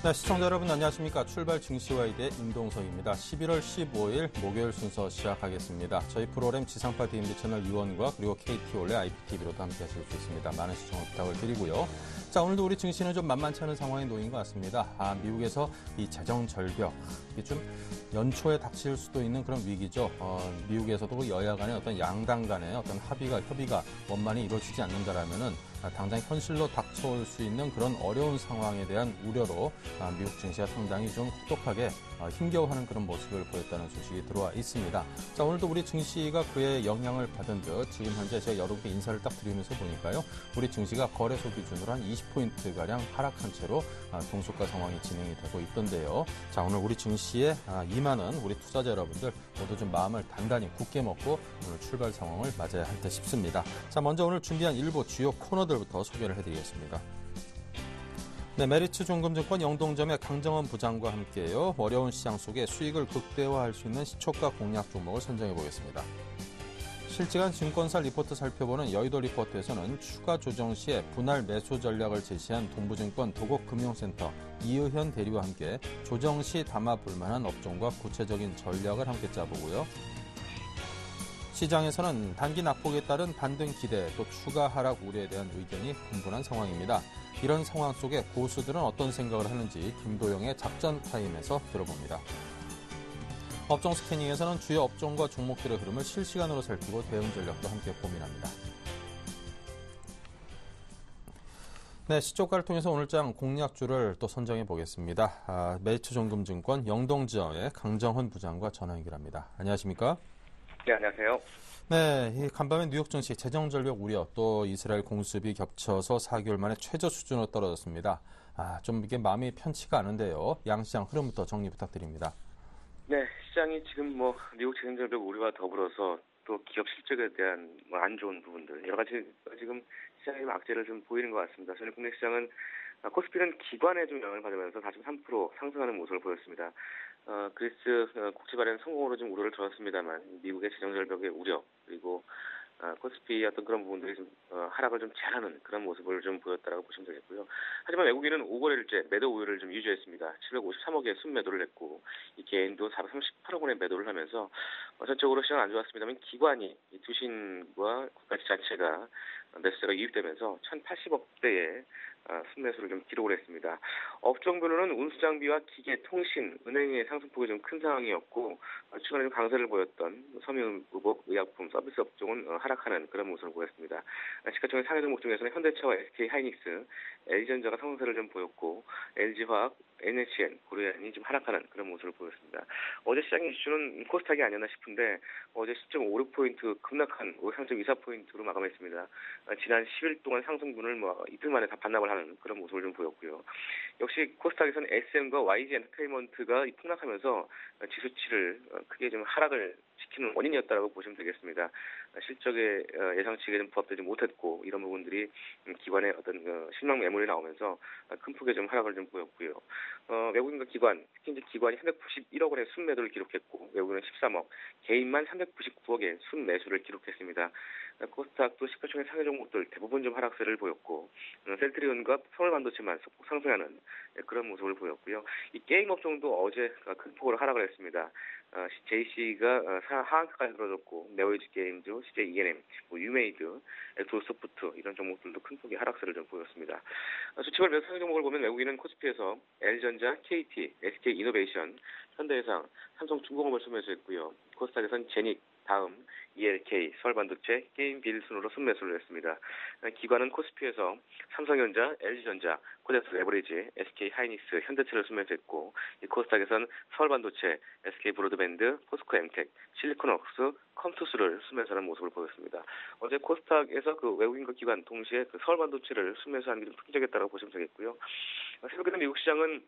네, 시청자 여러분 안녕하십니까. 출발 증시와이드의 임동석입니다. 11월 15일 목요일 순서 시작하겠습니다. 저희 프로그램 지상파 DMB 채널 유원과 그리고 KT 올레 IPTV로도 함께 하실 수 있습니다. 많은 시청을 부탁을 드리고요. 자, 오늘도 우리 증시는 좀 만만치 않은 상황에 놓인 것 같습니다. 미국에서 이 재정 절벽, 이게 좀 연초에 닥칠 수도 있는 그런 위기죠. 미국에서도 여야 간의 어떤 양당 간의 어떤 협의가 원만히 이루어지지 않는다라면은 당장 현실로 닥쳐올 수 있는 그런 어려운 상황에 대한 우려로 미국 증시가 상당히 좀 혹독하게 힘겨워하는 그런 모습을 보였다는 소식이 들어와 있습니다. 자, 오늘도 우리 증시가 그의 영향을 받은 듯 지금 현재 제가 여러분께 인사를 딱 드리면서 보니까요. 우리 증시가 거래소 기준으로 한 20포인트가량 하락한 채로 동수가 상황이 진행이 되고 있던데요. 자, 오늘 우리 증시에 임하는 우리 투자자 여러분들 모두 좀 마음을 단단히 굳게 먹고 오늘 출발 상황을 맞아야 할 듯 싶습니다. 자, 먼저 오늘 준비한 일부 주요 코너들부터 소개를 해드리겠습니다. 네, 메리츠 종금증권 영동점의 강정원 부장과 함께요. 어려운 시장 속에 수익을 극대화할 수 있는 시초가 공략 종목을 선정해 보겠습니다. 실시간 증권사 리포트 살펴보는 여의도 리포트에서는 추가 조정 시에 분할 매수 전략을 제시한 동부증권 도곡금융센터 이의현 대리와 함께 조정 시 담아 볼만한 업종과 구체적인 전략을 함께 짜보고요. 시장에서는 단기 낙폭에 따른 반등 기대 또 추가 하락 우려에 대한 의견이 분분한 상황입니다. 이런 상황 속에 고수들은 어떤 생각을 하는지 김도영의 작전 타임에서 들어봅니다. 업종 스캐닝에서는 주요 업종과 종목들의 흐름을 실시간으로 살피고 대응 전략도 함께 고민합니다. 네, 시초가를 통해서 오늘장 공략주를 또 선정해 보겠습니다. 메리츠종금증권 영동지점의 강정훈 부장과 전화 연결합니다. 안녕하십니까? 네, 안녕하세요. 네, 이 간밤에 뉴욕 증시 재정 절벽 우려 또 이스라엘 공습이 겹쳐서 4개월 만에 최저 수준으로 떨어졌습니다. 좀 이게 마음이 편치가 않은데요. 양시장 흐름부터 정리 부탁드립니다. 네, 시장이 지금 미국 재정 절벽 우려와 더불어서 또 기업 실적에 대한 안 좋은 부분들 여러 가지 지금 시장의 악재를 좀 보이는 것 같습니다. 저는 국내 시장은 코스피는 기관에 좀 영향을 받으면서 4.3% 상승하는 모습을 보였습니다. 그리스 국채 발행 성공으로 좀 우려를 들었습니다만 미국의 재정 절벽의 우려 그리고 코스피 어떤 그런 부분들이 좀 하락을 좀 제한하는 그런 모습을 좀 보였다라고 보시면 되겠고요. 하지만 외국인은 5거래일째 매도 우위를 좀 유지했습니다. 753억의 순매도를 했고 이 개인도 438억 원의 매도를 하면서 전적으로 시장은 안 좋았습니다만 기관이 이 두신과 국가지자체가 매수세가 유입되면서 1,080억대의 순매수를 좀 기록을 했습니다. 업종별로는 운수장비와 기계, 통신, 은행의 상승폭이 좀 큰 상황이었고 최근에 좀 강세를 보였던 섬유의복, 의약품, 서비스 업종은 하락하는 그런 모습을 보였습니다. 시가총액 상위 종목 중에서는 현대차와 SK하이닉스, LG전자가 상승세를 좀 보였고 LG화학, NHN, 고려현이 좀 하락하는 그런 모습을 보였습니다. 어제 시장 이슈는 코스닥이 아니었나 싶은데 어제 10.56포인트 급락한 3.24포인트로 마감했습니다. 지난 10일 동안 상승분을 이틀 만에 다 반납을 하는 그런 모습을 좀 보였고요. 역시 코스닥에서는 SM과 YG 엔터테인먼트가 폭락하면서 지수치를 크게 좀 하락을 시키는 원인이었다고 보시면 되겠습니다. 실적에 예상치에 좀 부합되지 못했고 이런 부분들이 기관의 어떤 실망 매물이 나오면서 큰 폭의 좀 하락을 좀 보였고요. 외국인과 기관, 특히 이제 기관이 391억 원의 순매도를 기록했고 외국인은 13억, 개인만 399억의 순매수를 기록했습니다. 코스닥도 시가총액 상위 종목들 대부분 좀 하락세를 보였고 셀트리온과 서울반도체만 소폭 상승하는 그런 모습을 보였고요. 이 게임 업종도 어제 큰 폭으로 하락을 했습니다. JC가 하한가까지 들어졌고 네오에지 게임즈, CJ ENM, 유메이드, 엑소소프트 이런 종목들도 큰 폭의 하락세를 좀 보였습니다. 수치별 매수 상위 종목을 보면 외국인은 코스피에서 LG전자, KT, SK이노베이션, 현대해상, 삼성중공업을 순매수했고요. 코스닥에서는 제닉, 다음, ELK, 서울반도체, 게임빌 순으로 순매수를 했습니다. 기관은 코스피에서 삼성전자, LG전자, 코덱스 레버리지, SK하이닉스, 현대차를 순매수했고 이 코스닥에서는 서울반도체, SK브로드밴드, 포스코엠텍, 실리콘웍스, 컴투스를 순매수하는 모습을 보였습니다. 어제 코스닥에서 외국인과 기관 동시에 서울반도체를 순매수하는 게 좀 특징적이었다고 보시면 되겠고요. 새벽에는 미국 시장은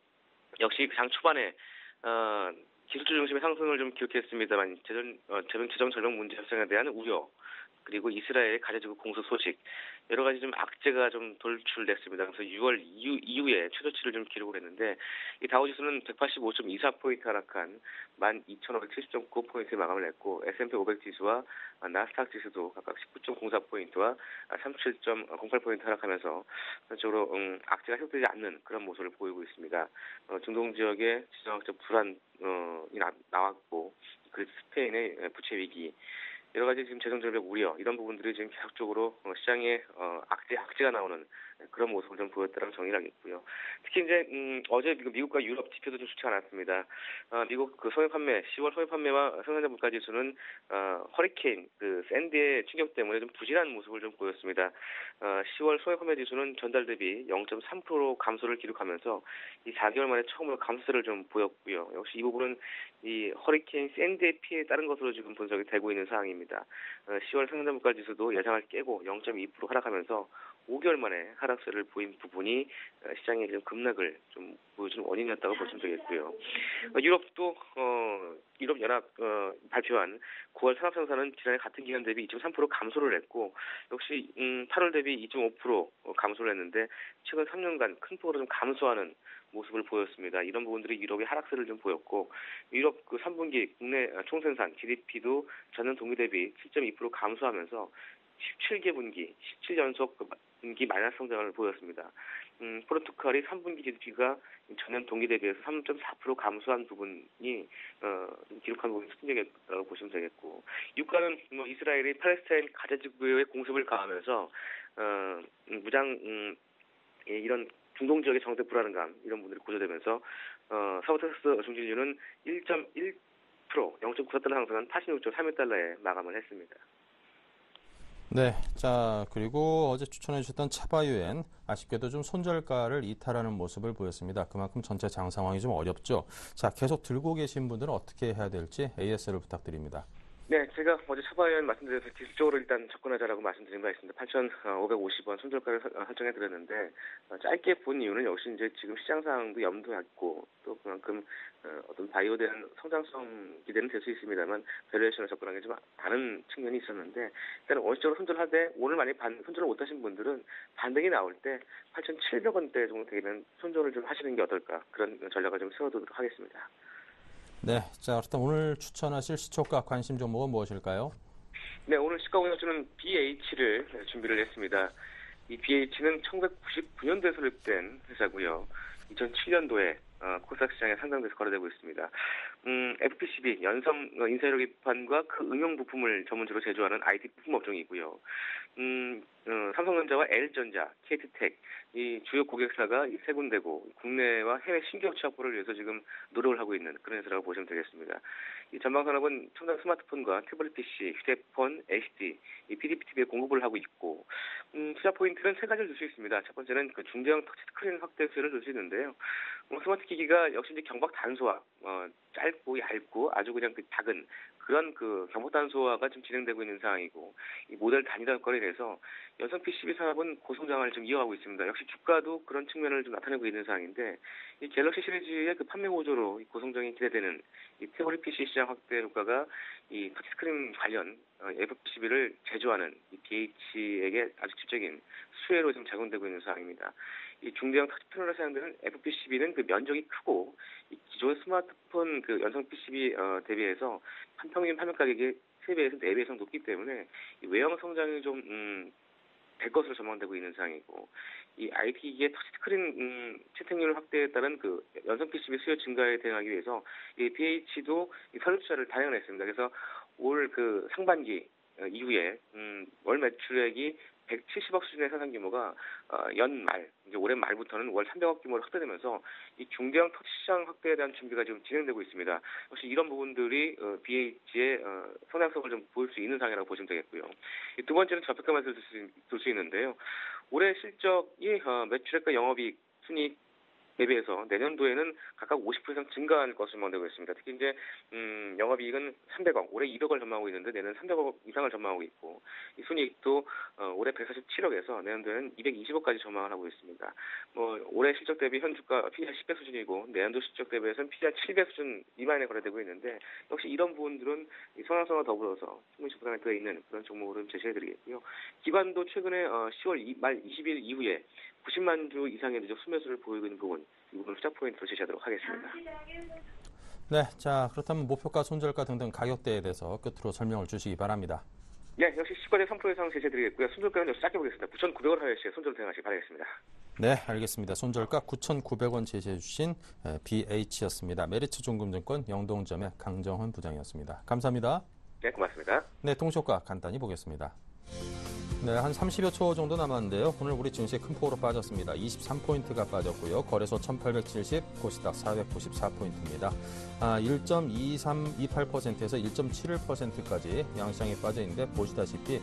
역시 장 초반에 기술주 중심의 상승을 좀 기록했습니다만 재정 절벽 문제 발생에 대한 우려 그리고 이스라엘의 가자지구 공수 소식, 여러 가지 좀 악재가 좀 돌출됐습니다. 그래서 6월 이후에 최저치를 좀 기록을 했는데, 이 다우지수는 185.24포인트 하락한 12,570.9포인트에 마감을 했고, S&P 500 지수와 나스닥 지수도 각각 19.04포인트와 37.08포인트 하락하면서 전적으로 악재가 회복되지 않는 그런 모습을 보이고 있습니다. 중동 지역의 지정학적 불안이 나왔고, 그리고 스페인의 부채 위기, 여러 가지 지금 재정절벽 우려, 이런 부분들이 지금 계속적으로 시장에 악재가 나오는 그런 모습을 좀 보였다라고 정의를 하겠고요. 특히 이제 어제 미국과 유럽 지표도 좀 좋지 않았습니다. 미국 그 소형 판매, 10월 소형 판매와 생산자 물가 지수는 허리케인 그 샌디의 충격 때문에 좀 부진한 모습을 좀 보였습니다. 10월 소형 판매 지수는 전달 대비 0.3% 감소를 기록하면서 이 4개월 만에 처음으로 감소세를 좀 보였고요. 역시 이 부분은 이 허리케인 샌디의 피해에 따른 것으로 지금 분석이 되고 있는 상황입니다. 10월 생산자 물가 지수도 예상을 깨고 0.2% 하락하면서 5개월 만에 하락세를 보인 부분이 시장의 좀 급락을 좀 보여준 원인이었다고 보시면 되겠고요. 유럽도 유럽연합 발표한 9월 산업 생산은 지난해 같은 기간 대비 2.3% 감소를 했고, 역시 8월 대비 2.5% 감소를 했는데 최근 3년간 큰 폭으로 좀 감소하는 모습을 보였습니다. 이런 부분들이 유럽의 하락세를 좀 보였고, 유럽 그 3분기 국내 총생산 GDP도 전년 동기 대비 7.2% 감소하면서 17개 분기, 17연속 분기 마이너스 성장을 보였습니다. 포르투갈이 3분기 GDP가 전년 동기 대비해서 3.4% 감소한 부분이 기록한 부분이 특징적이라고 보시면 되겠고, 유가는 이스라엘이 팔레스타인 가자지구의 공습을 가하면서 무장 이런 중동 지역의 정세 불안감, 이런 분들이 고조되면서 서부텍사스 중진유는 1.1% 0.94달러 상승한 86.31달러에 마감을 했습니다. 네, 자, 그리고 어제 추천해 주셨던 차바유엔 아쉽게도 좀 손절가를 이탈하는 모습을 보였습니다. 그만큼 전체 장 상황이 좀 어렵죠. 자, 계속 들고 계신 분들은 어떻게 해야 될지 AS를 부탁드립니다. 네, 제가 어제 차바유엔 말씀드려서 기술적으로 일단 접근하자라고 말씀드린 바 있습니다. 8,550원 손절가를 설정해드렸는데, 짧게 본 이유는 역시 이제 지금 시장 상황도 염두했고, 또 그만큼 어떤 바이오에 대한 성장성 기대는 될 수 있습니다만, 밸류에이션을 접근하기 좀 많은 측면이 있었는데, 일단 원시적으로 손절하되 오늘 만약에 손절을 못하신 분들은 반등이 나올 때 8,700원대 정도 되면 손절을 좀 하시는 게 어떨까, 그런 전략을 좀 세워두도록 하겠습니다. 네, 자, 그렇다면 오늘 추천하실 시초가 관심 종목은 무엇일까요? 네, 오늘 시가 운영주는 BH를 준비를 했습니다. 이 BH는 1999년도에 설립된 회사고요. 2007년도에 코스닥 시장에 상장돼서 거래되고 있습니다. FPCB, 연성 인쇄력 기판과 그 응용 부품을 전문적으로 제조하는 IT 부품 업종이고요. 삼성전자와 L전자, KT텍, 이 주요 고객사가 세 군데고, 국내와 해외 신규 업체 확보를 위해서 지금 노력을 하고 있는 그런 회사라고 보시면 되겠습니다. 이 전방산업은 첨단 스마트폰과 태블릿 PC, 휴대폰, HD, 이 PDP-TV에 공급을 하고 있고, 투자 포인트는 세 가지를 줄 수 있습니다. 첫 번째는 그 중대형 터치 스크린 확대 수혜를 줄 수 있는데요. 스마트 기기가 역시 이제 경박 단소화, 짧고 얇고 아주 그냥 그 작은 그런 그 경박 단소화가 좀 진행되고 있는 상황이고, 이 모델 단위화 효과로 인해서 연성 PCB 산업은 고성장을 좀 이어가고 있습니다. 역시 주가도 그런 측면을 좀 나타내고 있는 상황인데, 이 갤럭시 시리즈의 그 판매 고조로 이 고성장이 기대되는 이 태블릿 PC 시장 확대 효과가 이 터치스크린 관련 FPCB를 제조하는 이 BH에게 아주 직접적인 수혜로 지금 작용되고 있는 상황입니다. 이 중대형 터치 패널에 사용되는 FPCB는 그 면적이 크고, 이 기존 스마트폰 그 연성 PCB 대비해서 평균 판매 가격이 3배에서 4배 이상 높기 때문에 이 외형 성장이 좀 될 것으로 전망되고 있는 상황이고, 이 IT 기기의 터치스크린 채택률 확대에 따른 그 연성 PCB 수요 증가에 대응하기 위해서 이 BH도 이 설립 투자를 단행했습니다. 그래서 올 그 상반기 이후에 월 매출액이 170억 수준의 생산 규모가 연말, 이제 올해 말부터는 월 300억 규모로 확대되면서 이 중대형 터치 시장 확대에 대한 준비가 지금 진행되고 있습니다. 역시 이런 부분들이 BH의 성장성을 좀 보일 수 있는 상황이라고 보시면 되겠고요. 두 번째는 저평가 매수를 둘 수 있는데요. 올해 실적이 매출액과 영업이익, 순이익 대비해서 내년도에는 각각 50% 이상 증가할 것으로 전망되고 있습니다. 특히 이제 영업이익은 300억, 올해 200억을 전망하고 있는데 내년 300억 이상을 전망하고 있고, 이 순이익도 올해 147억에서 내년도에는 220억까지 전망을 하고 있습니다. 올해 실적 대비 현 주가 PER 10배 수준이고 내년도 실적 대비해서는 PER 7배 수준 미만에 거래되고 있는데, 역시 이런 부분들은 성장성과 더불어서 충분히 적당히 되어 있는 그런 종목으로 제시해드리겠고요. 기관도 최근에 10월 말 20일 이후에 90만 주 이상의 누적 순매수를 보이고 있는 부분, 이 부분을 투자 포인트로 제시하도록 하겠습니다. 네, 자 그렇다면 목표가, 손절가 등등 가격대에 대해서 끝으로 설명을 주시기 바랍니다. 네, 역시 시가의 3% 이상 제시해드리겠고요. 손절가는 역시 짧게 보겠습니다. 9,900원 하여시에 손절 대응하시기 바라겠습니다. 네, 알겠습니다. 손절가 9,900원 제시해 주신 BH였습니다. 메리츠종금증권 영동점의 강정헌 부장이었습니다. 감사합니다. 네, 고맙습니다. 네, 동시효과 간단히 보겠습니다. 네, 한 30여 초 정도 남았는데요. 오늘 우리 증시 큰 폭으로 빠졌습니다. 23포인트가 빠졌고요. 거래소 1870, 코스닥 494포인트입니다. 1.2328%에서 1.71%까지 양시장이 빠져 있는데, 보시다시피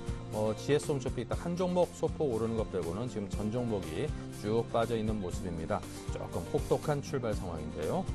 GS 홈쇼핑 딱 한 종목 소폭 오르는 것 빼고는 지금 전 종목이 쭉 빠져 있는 모습입니다. 조금 혹독한 출발 상황인데요.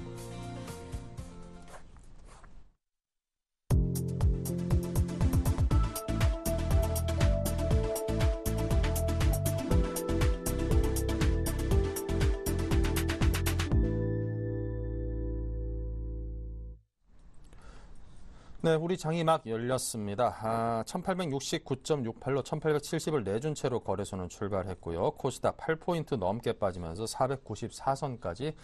네, 우리 장이 막 열렸습니다. 1869.68로 1870을 내준 채로 거래소는 출발했고요. 코스닥 8포인트 넘게 빠지면서 494선까지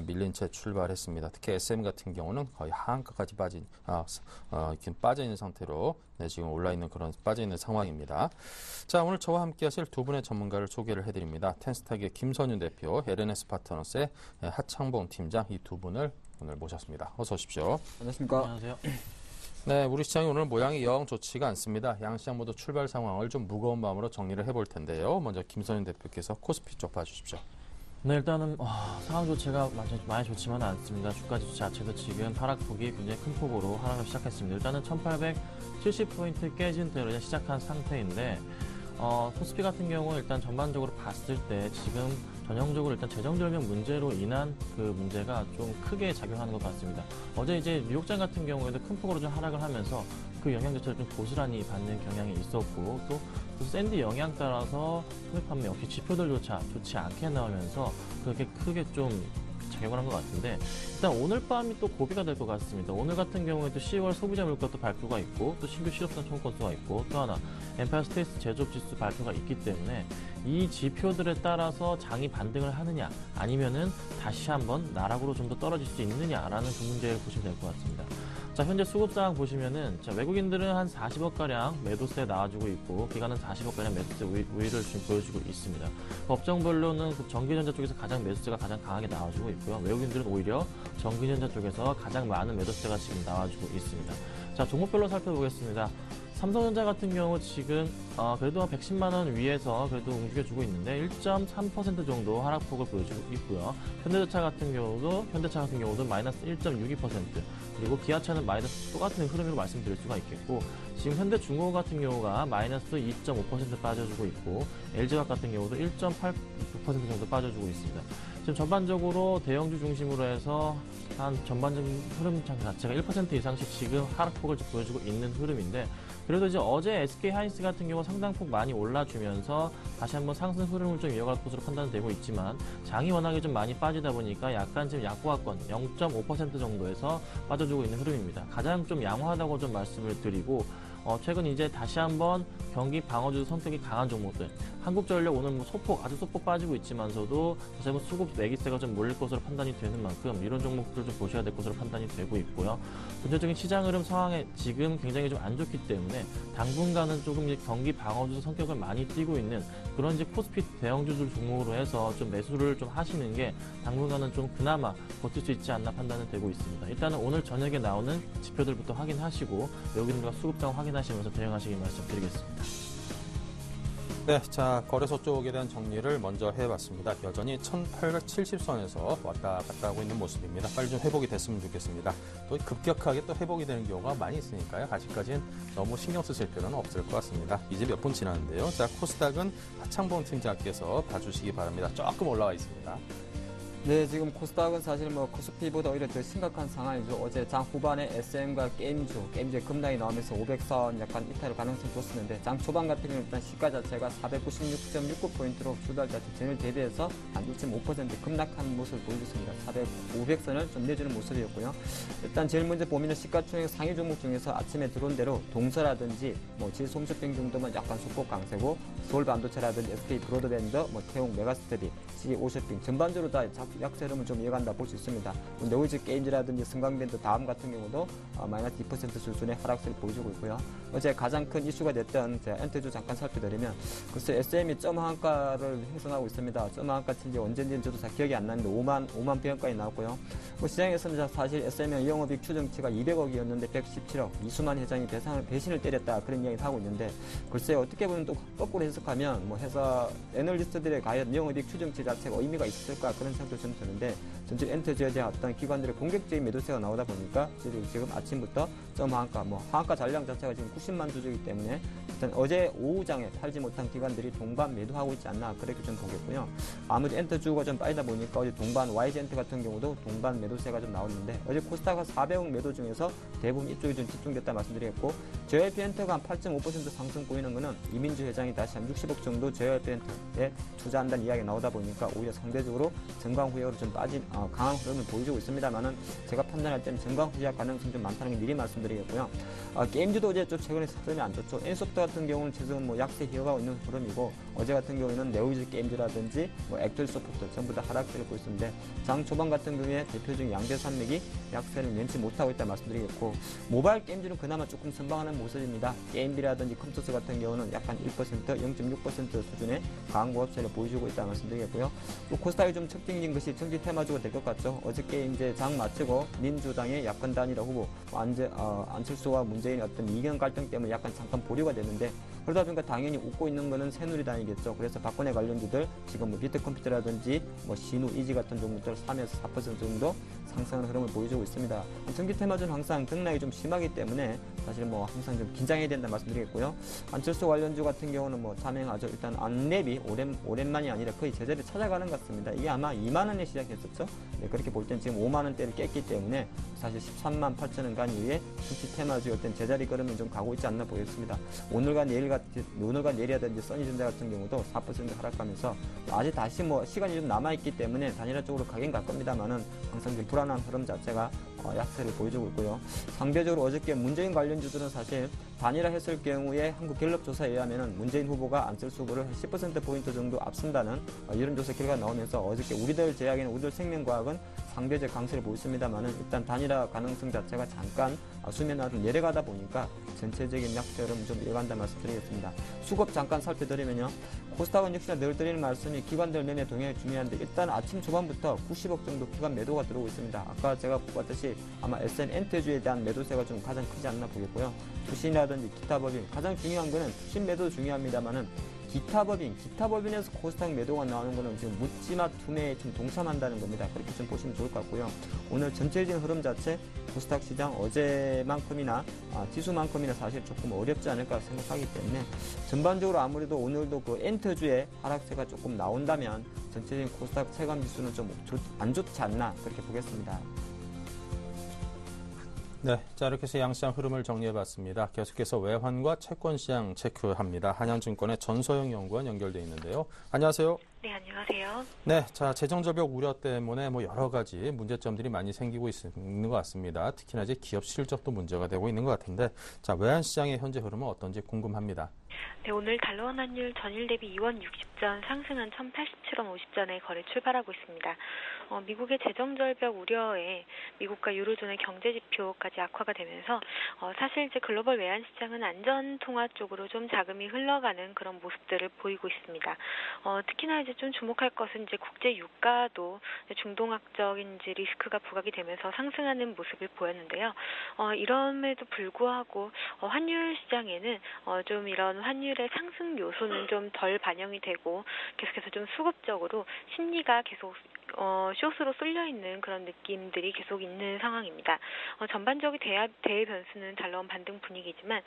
밀린 채 출발했습니다. 특히 SM 같은 경우는 거의 하한가까지 빠져 있는 상태로 지금 올라 있는 그런 빠져 있는 상황입니다. 자, 오늘 저와 함께 하실 두 분의 전문가를 소개를 해드립니다. 텐스탁의 김선윤 대표, LNS 파트너스의 하창봉 팀장, 이 두 분을 오늘 모셨습니다. 어서 오십시오. 안녕하십니까. 안녕하세요. 네, 우리 시장이 오늘 모양이 영 좋지가 않습니다. 양시장 모두 출발 상황을 좀 무거운 마음으로 정리를 해볼 텐데요. 먼저 김선윤 대표께서 코스피 쪽 봐주십시오. 네, 일단은 상황 자체가 많이 좋지만은 않습니다. 주가 지수 자체도 지금 하락폭이 굉장히 큰 폭으로 하락을 시작했습니다. 일단은 1870포인트 깨진 대로 이제 시작한 상태인데, 코스피 같은 경우 일단 전반적으로 봤을 때 지금 전형적으로 일단 재정절벽 문제로 인한 그 문제가 좀 크게 작용하는 것 같습니다. 어제 이제 뉴욕장 같은 경우에도 큰 폭으로 좀 하락을 하면서 그 영향 자체를 좀 고스란히 받는 경향이 있었고, 또 그 샌디 영향 따라서 소액 판매 역시 지표들조차 좋지 않게 나오면서 그렇게 크게 좀 작용을 한 것 같은데, 일단 오늘 밤이 또 고비가 될 것 같습니다. 오늘 같은 경우에도 10월 소비자 물가도 발표가 있고, 또 신규 실업자 총원 건수가 있고, 또 하나 엠파이어 스테이트 제조업 지수 발표가 있기 때문에 이 지표들에 따라서 장이 반등을 하느냐, 아니면은 다시 한번 나락으로 좀 더 떨어질 수 있느냐라는 그 문제를 보시면 될 것 같습니다. 자, 현재 수급 상황 보시면은, 외국인들은 한 40억가량 매도세 나와주고 있고, 기관은 40억가량 매도세 우위를 지금 보여주고 있습니다. 업종별로는 그 전기전자 쪽에서 가장 매수세가 가장 강하게 나와주고 있고요. 외국인들은 오히려 전기전자 쪽에서 가장 많은 매도세가 지금 나와주고 있습니다. 자, 종목별로 살펴보겠습니다. 삼성전자 같은 경우 지금 그래도 한 110만 원 위에서 그래도 움직여주고 있는데 1.3% 정도 하락폭을 보여주고 있고요. 현대차 같은 경우도 마이너스 1.62%, 그리고 기아차는 마이너스 똑같은 흐름으로 말씀드릴 수가 있겠고, 지금 현대중공업 같은 경우가 마이너스 2.5% 빠져주고 있고, LG화학 같은 경우도 1.8% 정도 빠져주고 있습니다. 지금 전반적으로 대형주 중심으로 해서 한 전반적인 흐름 자체가 1% 이상씩 지금 하락폭을 보여주고 있는 흐름인데, 그래도 이제 어제 SK하이닉스 같은 경우 상당폭 많이 올라주면서 다시 한번 상승 흐름을 좀 이어갈 것으로 판단되고 있지만, 장이 워낙에 좀 많이 빠지다 보니까 약간 지금 약보합권 0.5% 정도에서 빠져주고 있는 흐름입니다. 가장 좀 양호하다고 좀 말씀을 드리고, 최근 이제 다시 한번 경기 방어주 성격이 강한 종목들, 한국전력 오늘 아주 소폭 빠지고 있지만서도 다시 한번 수급 매기세가 좀 몰릴 것으로 판단이 되는 만큼 이런 종목들 좀 보셔야 될 것으로 판단이 되고 있고요. 전체적인 시장 흐름 상황에 지금 굉장히 좀 안 좋기 때문에 당분간은 조금 경기 방어주 성격을 많이 띠고 있는 그런 이제 코스피 대형주들 종목으로 해서 좀 매수를 좀 하시는 게 당분간은 좀 그나마 버틸 수 있지 않나 판단은 되고 있습니다. 일단은 오늘 저녁에 나오는 지표들부터 확인하시고 외국인들과 수급장 확인하시면서 대응하시길 말씀드리겠습니다. 네, 자, 거래소 쪽에 대한 정리를 먼저 해봤습니다. 여전히 1870선에서 왔다 갔다 하고 있는 모습입니다. 빨리 좀 회복이 됐으면 좋겠습니다. 또 급격하게 또 회복이 되는 경우가 많이 있으니까요. 아직까지는 너무 신경 쓰실 필요는 없을 것 같습니다. 이제 몇 분 지났는데요. 자, 코스닥은 하창봉 팀장께서 봐주시기 바랍니다. 조금 올라와 있습니다. 네, 지금 코스닥은 사실 뭐 코스피보다 오히려 더 심각한 상황이죠. 어제 장 후반에 SM과 게임주의 급락이 나오면서 500선 약간 이탈 가능성이 뒀었는데 장 초반 같은 경우는 일단 시가 자체가 496.69포인트로 주달 자체 전일 대비해서 한 1.5% 급락한 모습을 보여줬습니다. 500선을 좀 내주는 모습이었고요. 일단 제일 먼저 보면은 시가총액 상위 종목 중에서 아침에 들어온 대로 동서라든지 뭐 질솜쇼핑 정도만 약간 소폭 강세고 서울반도체라든지 SK 브로드밴드, 뭐 태용 메가스터디, CJ 오쇼핑 전반적으로 다 약세 흐름을 좀 이어간다 볼 수 있습니다. 네오지 게임즈라든지 승강밴드 다음 같은 경우도 마이너스 2% 수준의 하락세를 보여주고 있고요. 어제 가장 큰 이슈가 됐던 제가 엔트주 잠깐 살펴드리면 글쎄 SM이 점 한가를 횡성하고 있습니다. 점 한가 친지 언제인지는 저도 잘 기억이 안 나는데 5만 병까지 나왔고요. 뭐 시장에서는 사실 SM의 영업이익 추정치가 200억이었는데 117억, 이수만 회장이 배신을 때렸다 그런 이야기를 하고 있는데 글쎄 어떻게 보면 또 거꾸로 해석하면 뭐 회사 애널리스트들의 과연 영업이익 추정치 자체가 의미가 있을까 그런 생각도 좀 드는데 전체 엔터주에 대한 어떤 기관들의 공격적인 매도세가 나오다 보니까 지금 아침부터 점 하한가, 뭐 하한가 잔량 자체가 지금 90만 주주이기 때문에 일단 어제 오후장에 팔지 못한 기관들이 동반 매도하고 있지 않나 그렇게 좀 보겠고요. 아무래도 엔터주가 좀 빠지다 보니까 어제 동반 YG엔트 같은 경우도 동반 매도세가 좀 나왔는데 어제 코스닥가 400억 매도 중에서 대부분 이쪽에 좀 집중됐다 말씀드리겠고 JYP 엔터가 한 8.5% 상승 보이는 것은 이민주 회장이 다시 한 60억 정도 JYP 엔터에 투자한다는 이야기가 나오다 보니까 오히려 상대적으로 전광 후약으로 좀 빠진 강한 흐름을 보여주고 있습니다만은 제가 판단할 때는 전광 후약 가능성이 좀 많다는 게 미리 말씀드리겠고요. 게임주도 어제 좀 최근에 흐름이 안 좋죠. 엔소프트 같은 경우는 지금 뭐 약세 이어가고 있는 흐름이고 어제 같은 경우에는 네오이즈 게임즈라든지 뭐 액들 소프트 전부 다 하락세를 보고 있는데 장 초반 같은 경우에 대표적인 양대산맥이 약세를 면치 못하고 있다 말씀드리겠고 모바일 게임주는 그나마 조금 선방하는 모습입니다. 게임비라든지 컴퓨터 같은 경우는 약간 1%, 0.6% 수준의 강한 고압세를 보여주고 있다 말씀드리겠고요. 또 코스닥이 좀 척진긴 것이 정치 테마주가 될 것 같죠. 어저께 이제 장 마치고 민주당의 야권 단일화 후보 안철수와 문재인의 어떤 이견 갈등 때문에 약간 잠깐 보류가 됐는데 그러다 보니까 당연히 웃고 있는 거는 새누리당이겠죠. 그래서 박근혜 관련주들 지금 뭐 비트컴퓨터라든지 뭐 신우, 이지 같은 종목들 3에서 4% 정도 상승하는 흐름을 보여주고 있습니다. 정치 테마주는 항상 등락이 좀 심하기 때문에 사실 뭐 항상 좀 긴장해야 된다 말씀드리겠고요. 안철수 관련주 같은 경우는 뭐 자명하죠. 일단 안랩이 오랜만이 아니라 거의 제자리를 찾아가는 것 같습니다. 이게 아마 2만 원에 시작했었죠. 네, 그렇게 볼 땐 지금 5만 원대를 깼기 때문에 사실 13만 8천 원 간 이후에 정치 테마주 어떤 제자리 걸음이 좀 가고 있지 않나 보겠습니다. 오늘과 내일이라든지 써니전자 같은 경우도 4% 하락하면서 아직 다시 뭐 시간이 좀 남아있기 때문에 단일화 쪽으로 가긴 갈 겁니다만은 항상 좀 불안한 흐름 자체가 약세를 보여주고 있고요. 상대적으로 어저께 문재인 관련주들은 사실 단일화 했을 경우에 한국갤럽조사에 의하면 문재인 후보가 안철수 후보를 10%포인트 정도 앞선다는 여론조사 결과가 나오면서 어저께 우리들 제약에는 우리들 생명과학은 상대적 강세를 보였습니다만은 일단 단일화 가능성 자체가 잠깐 수면 위로 내려가다 보니까 전체적인 약세 흐름 좀 이어간다 말씀드리겠습니다. 수급 잠깐 살펴드리면요. 코스닥은 역시나 늘 드리는 말씀이 기관들 내내 동향이 중요한데 일단 아침 초반부터 90억 정도 기관 매도가 들어오고 있습니다. 아까 제가 봤듯이 아마 SM 엔터주에 대한 매도세가 좀 가장 크지 않나 보겠고요. 투신이라든지 기타 법인 가장 중요한 거는 투신 매도도 중요합니다만은 기타 법인에서 코스닥 매도가 나오는 거는 지금 묻지마 투매에 좀 동참한다는 겁니다. 그렇게 좀 보시면 좋을 것 같고요. 오늘 전체적인 흐름 자체 코스닥 시장 어제만큼이나 지수만큼이나 사실 조금 어렵지 않을까 생각하기 때문에 전반적으로 아무래도 오늘도 그 엔터주의 하락세가 조금 나온다면 전체적인 코스닥 체감 지수는 좀 안 좋지 않나 그렇게 보겠습니다. 네, 자 이렇게 해서 양시장 흐름을 정리해봤습니다. 계속해서 외환과 채권시장 체크합니다. 한양증권의 전소영 연구원 연결돼 있는데요. 안녕하세요. 네, 안녕하세요. 네, 자 재정절벽 우려 때문에 뭐 여러 가지 문제점들이 많이 생기고 있는 것 같습니다. 특히나 이제 기업 실적도 문제가 되고 있는 것 같은데, 자 외환시장의 현재 흐름은 어떤지 궁금합니다. 네, 오늘 달러원 환율 전일 대비 2원 60전 상승한 1087원 50전에 거래 출발하고 있습니다. 미국의 재정절벽 우려에 미국과 유로존의 경제지표까지 악화가 되면서 사실 이제 글로벌 외환시장은 안전통화 쪽으로 좀 자금이 흘러가는 그런 모습들을 보이고 있습니다. 특히나 이제 좀 주목할 것은 이제 국제 유가도 중동학적인 이제 리스크가 부각이 되면서 상승하는 모습을 보였는데요. 이럼에도 불구하고 환율 시장에는 좀 이런 환율의 상승 요소는 좀 덜 반영이 되고 계속해서 좀 수급적으로 심리가 계속 숏으로 쏠려 있는 그런 느낌들이 계속 있는 상황입니다. 전반적인 대외 변수는 잘 나온 반등 분위기지만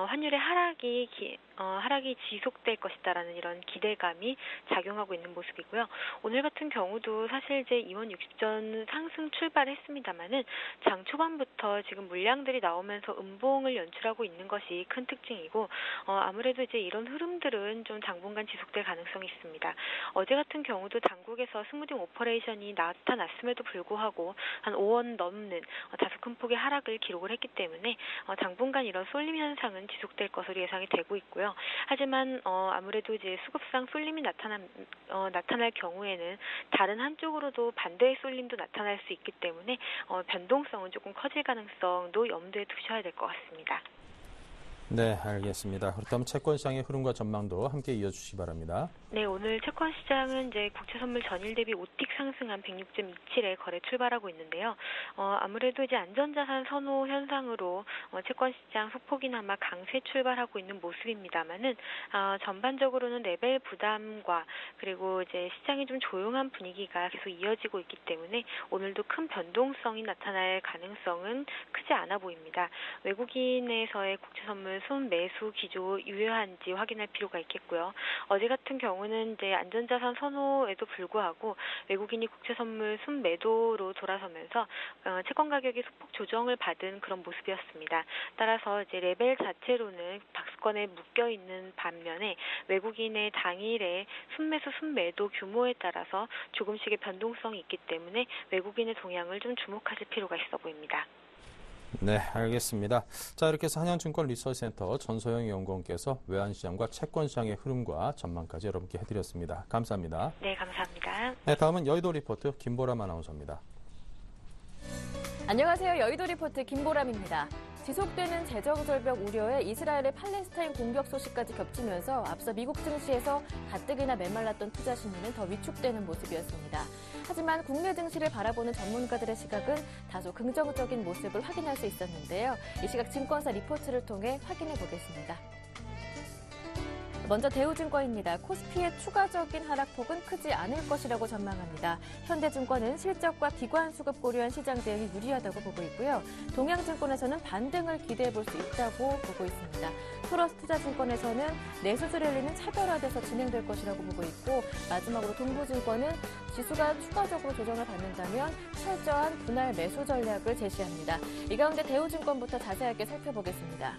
환율의 하락이 지속될 것이다라는 이런 기대감이 작용하고 있는 모습이고요. 오늘 같은 경우도 사실 이제 2원60전 상승 출발했습니다만은 장 초반부터 지금 물량들이 나오면서 음봉을 연출하고 있는 것이 큰 특징이고 아무래도 이제 이런 흐름들은 좀 당분간 지속될 가능성이 있습니다. 어제 같은 경우도 당국에서 스무딩 오퍼레이션이 나타났음에도 불구하고 한 5원 넘는 다소 큰 폭의 하락을 기록을 했기 때문에 당분간 이런 쏠림 현상은 지속될 것으로 예상이 되고 있고요. 하지만 아무래도 이제 수급상 쏠림이 나타날 경우에는 다른 한쪽으로도 반대의 쏠림도 나타날 수 있기 때문에 변동성은 조금 커질 가능성도 염두에 두셔야 될 것 같습니다. 네, 알겠습니다. 그렇다면 채권 시장의 흐름과 전망도 함께 이어주시기 바랍니다. 네, 오늘 채권 시장은 이제 국채 선물 전일 대비 5틱 상승한 106.27에 거래 출발하고 있는데요. 아무래도 이제 안전자산 선호 현상으로 채권 시장 소폭이나마 강세 출발하고 있는 모습입니다만은 전반적으로는 레벨 부담과 그리고 이제 시장이 좀 조용한 분위기가 계속 이어지고 있기 때문에 오늘도 큰 변동성이 나타날 가능성은 크지 않아 보입니다. 외국인에서의 국채 선물 순매수 기조 유효한지 확인할 필요가 있겠고요. 어제 같은 경우는 이제 안전자산 선호에도 불구하고 외국인이 국채 선물 순매도로 돌아서면서 채권 가격이 소폭 조정을 받은 그런 모습이었습니다. 따라서 이제 레벨 자체로는 박스권에 묶여 있는 반면에 외국인의 당일의 순매수 순매도 규모에 따라서 조금씩의 변동성이 있기 때문에 외국인의 동향을 좀 주목하실 필요가 있어 보입니다. 네, 알겠습니다. 자, 이렇게 해서 한양증권 리서치센터 전소영 연구원께서 외환시장과 채권시장의 흐름과 전망까지 여러분께 해드렸습니다. 감사합니다. 네, 감사합니다. 네, 다음은 여의도 리포트 김보람 아나운서입니다. 안녕하세요. 여의도 리포트 김보람입니다. 지속되는 재정 절벽 우려에 이스라엘의 팔레스타인 공격 소식까지 겹치면서 앞서 미국 증시에서 가뜩이나 메말랐던 투자 심리는 더 위축되는 모습이었습니다. 하지만 국내 증시를 바라보는 전문가들의 시각은 다소 긍정적인 모습을 확인할 수 있었는데요. 이 시각 증권사 리포트를 통해 확인해 보겠습니다. 먼저 대우증권입니다. 코스피의 추가적인 하락폭은 크지 않을 것이라고 전망합니다. 현대증권은 실적과 기관 수급 고려한 시장 대응이 유리하다고 보고 있고요. 동양증권에서는 반등을 기대해 볼 수 있다고 보고 있습니다. 토러스투자증권에서는 내수주 랠리는 차별화돼서 진행될 것이라고 보고 있고, 마지막으로 동부증권은 지수가 추가적으로 조정을 받는다면 철저한 분할 매수 전략을 제시합니다. 이 가운데 대우증권부터 자세하게 살펴보겠습니다.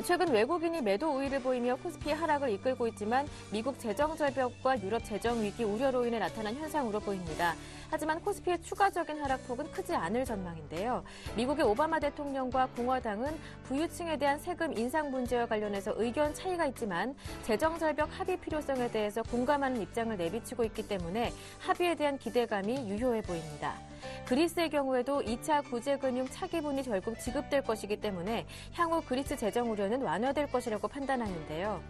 최근 외국인이 매도 우위를 보이며 코스피 하락을 이끌고 있지만 미국 재정 절벽과 유럽 재정 위기 우려로 인해 나타난 현상으로 보입니다. 하지만 코스피의 추가적인 하락폭은 크지 않을 전망인데요. 미국의 오바마 대통령과 공화당은 부유층에 대한 세금 인상 문제와 관련해서 의견 차이가 있지만 재정 절벽 합의 필요성에 대해서 공감하는 입장을 내비치고 있기 때문에 합의에 대한 기대감이 유효해 보입니다. 그리스의 경우에도 2차 구제금융 차기분이 결국 지급될 것이기 때문에 향후 그리스 재정 우려는 완화될 것이라고 판단하는데요.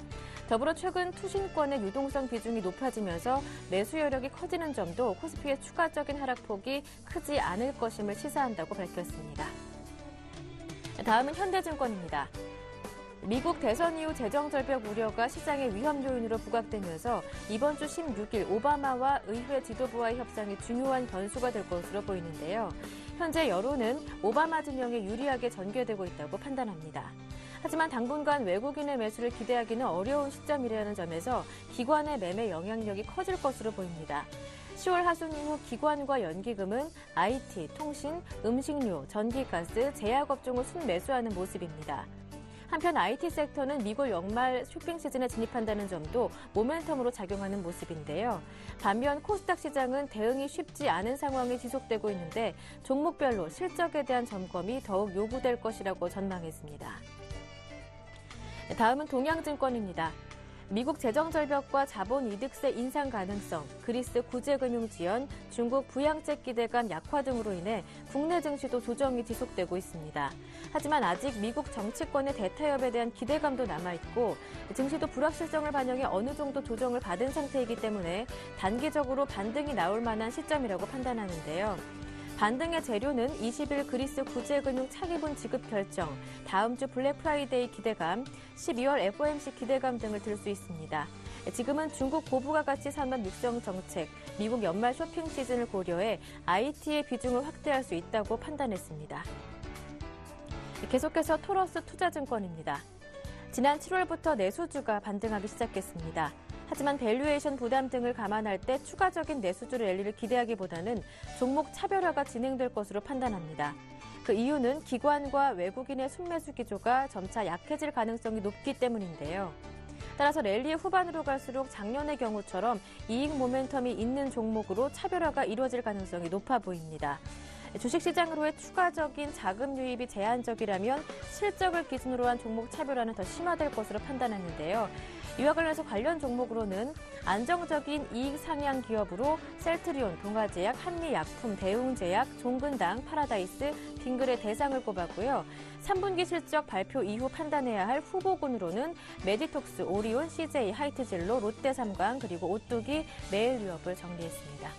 더불어 최근 투신권의 유동성 비중이 높아지면서 매수 여력이 커지는 점도 코스피의 추가적인 하락폭이 크지 않을 것임을 시사한다고 밝혔습니다. 다음은 현대증권입니다. 미국 대선 이후 재정 절벽 우려가 시장의 위험 요인으로 부각되면서 이번 주 16일 오바마와 의회 지도부와의 협상이 중요한 변수가 될 것으로 보이는데요. 현재 여론은 오바마 진영에 유리하게 전개되고 있다고 판단합니다. 하지만 당분간 외국인의 매수를 기대하기는 어려운 시점이라는 점에서 기관의 매매 영향력이 커질 것으로 보입니다. 10월 하순 이후 기관과 연기금은 IT, 통신, 음식료, 전기가스, 제약업종을 순매수하는 모습입니다. 한편 IT 섹터는 미국 연말 쇼핑 시즌에 진입한다는 점도 모멘텀으로 작용하는 모습인데요. 반면 코스닥 시장은 대응이 쉽지 않은 상황이 지속되고 있는데 종목별로 실적에 대한 점검이 더욱 요구될 것이라고 전망했습니다. 다음은 동양증권입니다. 미국 재정절벽과 자본이득세 인상 가능성, 그리스 구제금융 지연, 중국 부양책 기대감 약화 등으로 인해 국내 증시도 조정이 지속되고 있습니다. 하지만 아직 미국 정치권의 대타협에 대한 기대감도 남아있고 증시도 불확실성을 반영해 어느 정도 조정을 받은 상태이기 때문에 단기적으로 반등이 나올 만한 시점이라고 판단하는데요. 반등의 재료는 20일 그리스 구제금융 차기분 지급 결정, 다음 주 블랙 프라이데이 기대감, 12월 FOMC 기대감 등을 들 수 있습니다. 지금은 중국 고부가 가치 산업 육성 정책, 미국 연말 쇼핑 시즌을 고려해 IT의 비중을 확대할 수 있다고 판단했습니다. 계속해서 토러스 투자증권입니다. 지난 7월부터 내수주가 반등하기 시작했습니다. 하지만 밸류에이션 부담 등을 감안할 때 추가적인 내수주 랠리를 기대하기보다는 종목 차별화가 진행될 것으로 판단합니다. 그 이유는 기관과 외국인의 순매수 기조가 점차 약해질 가능성이 높기 때문인데요. 따라서 랠리의 후반으로 갈수록 작년의 경우처럼 이익 모멘텀이 있는 종목으로 차별화가 이루어질 가능성이 높아 보입니다. 주식시장으로의 추가적인 자금 유입이 제한적이라면 실적을 기준으로 한 종목 차별화는 더 심화될 것으로 판단하는데요. 이와 관련해서 관련 종목으로는 안정적인 이익 상향 기업으로 셀트리온, 동아제약, 한미약품, 대웅제약, 종근당, 파라다이스, 빙글의 대상을 꼽았고요. 3분기 실적 발표 이후 판단해야 할 후보군으로는 메디톡스, 오리온, CJ, 하이트진로, 롯데삼광, 그리고 오뚜기, 메일유업을 정리했습니다.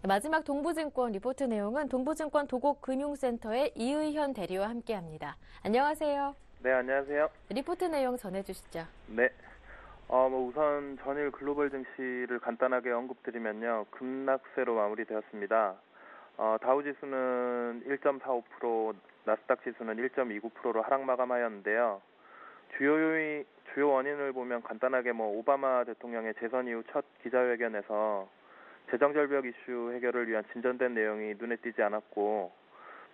마지막 동부증권 리포트 내용은 동부증권 도곡금융센터의 이의현 대리와 함께합니다. 안녕하세요. 네, 안녕하세요. 리포트 내용 전해주시죠. 네. 우선 전일 글로벌 증시를 간단하게 언급드리면요. 급락세로 마무리되었습니다. 다우지수는 1.45%, 나스닥 지수는 1.29%로 하락 마감하였는데요. 주요 원인을 보면 간단하게 오바마 대통령의 재선 이후 첫 기자회견에서 재정절벽 이슈 해결을 위한 진전된 내용이 눈에 띄지 않았고,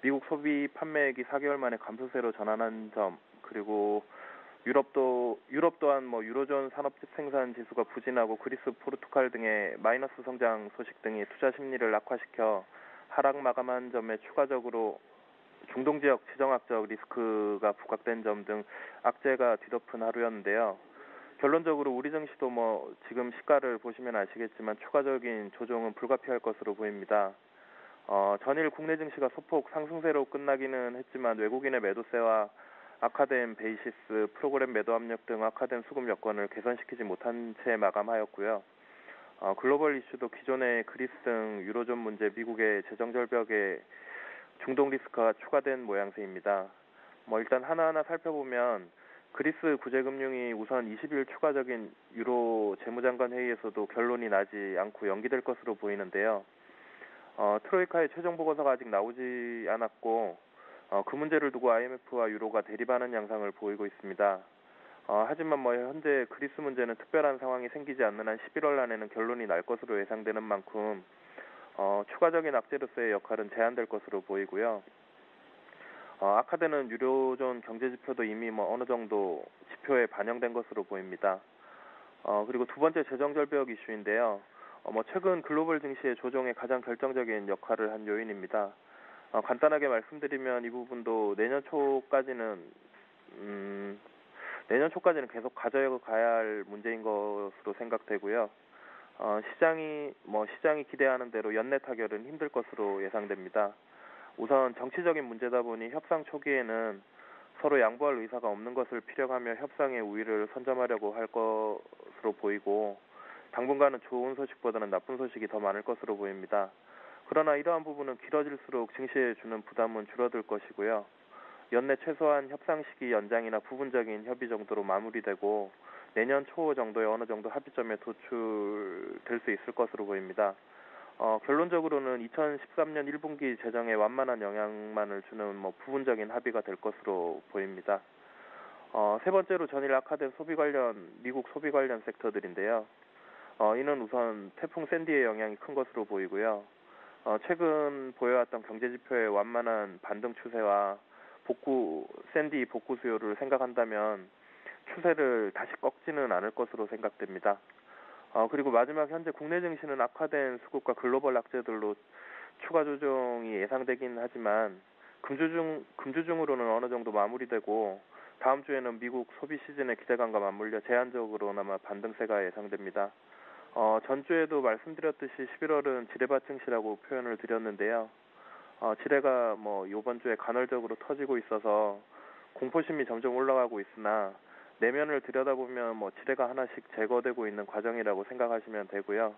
미국 소비 판매액이 4개월 만에 감소세로 전환한 점, 그리고 유럽 또한 유로존 산업 생산 지수가 부진하고 그리스, 포르투갈 등의 마이너스 성장 소식 등이 투자 심리를 악화시켜 하락 마감한 점에 추가적으로 중동 지역 지정학적 리스크가 부각된 점 등 악재가 뒤덮은 하루였는데요. 결론적으로 우리 증시도 지금 시가를 보시면 아시겠지만 추가적인 조정은 불가피할 것으로 보입니다. 전일 국내 증시가 소폭 상승세로 끝나기는 했지만 외국인의 매도세와 악화된 베이시스, 프로그램 매도 압력 등 악화된 수급 여건을 개선시키지 못한 채 마감하였고요. 글로벌 이슈도 기존의 그리스 등 유로존 문제, 미국의 재정절벽에 중동 리스크가 추가된 모양새입니다. 일단 하나하나 살펴보면 그리스 구제금융이 우선 20일 추가적인 유로 재무장관 회의에서도 결론이 나지 않고 연기될 것으로 보이는데요. 트로이카의 최종 보고서가 아직 나오지 않았고 그 문제를 두고 IMF와 유로가 대립하는 양상을 보이고 있습니다. 하지만 현재 그리스 문제는 특별한 상황이 생기지 않는 한 11월 안에는 결론이 날 것으로 예상되는 만큼 추가적인 악재로서의 역할은 제한될 것으로 보이고요. 악화되는 유로존 경제지표도 이미 어느 정도 지표에 반영된 것으로 보입니다. 그리고 두 번째 재정절벽 이슈인데요. 최근 글로벌 증시의 조정에 가장 결정적인 역할을 한 요인입니다. 간단하게 말씀드리면 이 부분도 내년 초까지는 계속 가져가야 할 문제인 것으로 생각되고요. 시장이 기대하는 대로 연내 타결은 힘들 것으로 예상됩니다. 우선 정치적인 문제다 보니 협상 초기에는 서로 양보할 의사가 없는 것을 피력하며 협상의 우위를 선점하려고 할 것으로 보이고, 당분간은 좋은 소식보다는 나쁜 소식이 더 많을 것으로 보입니다. 그러나 이러한 부분은 길어질수록 증시에 주는 부담은 줄어들 것이고요. 연내 최소한 협상 시기 연장이나 부분적인 협의 정도로 마무리되고 내년 초 정도에 어느 정도 합의점에 도출될 수 있을 것으로 보입니다. 결론적으로는 2013년 1분기 재정에 완만한 영향만을 주는 부분적인 합의가 될 것으로 보입니다. 세 번째로 전일 악화된 미국 소비 관련 섹터들인데요. 이는 우선 태풍 샌디의 영향이 큰 것으로 보이고요. 최근 보여왔던 경제지표의 완만한 반등 추세와 샌디 복구 수요를 생각한다면 추세를 다시 꺾지는 않을 것으로 생각됩니다. 그리고 마지막 현재 국내 증시는 악화된 수급과 글로벌 악재들로 추가 조정이 예상되긴 하지만 금주중으로는 어느 정도 마무리되고 다음 주에는 미국 소비 시즌의 기대감과 맞물려 제한적으로나마 반등세가 예상됩니다. 전주에도 말씀드렸듯이 11월은 지뢰밭 증시라고 표현을 드렸는데요. 지뢰가 이번 주에 간헐적으로 터지고 있어서 공포심이 점점 올라가고 있으나 내면을 들여다보면 지뢰가 하나씩 제거되고 있는 과정이라고 생각하시면 되고요.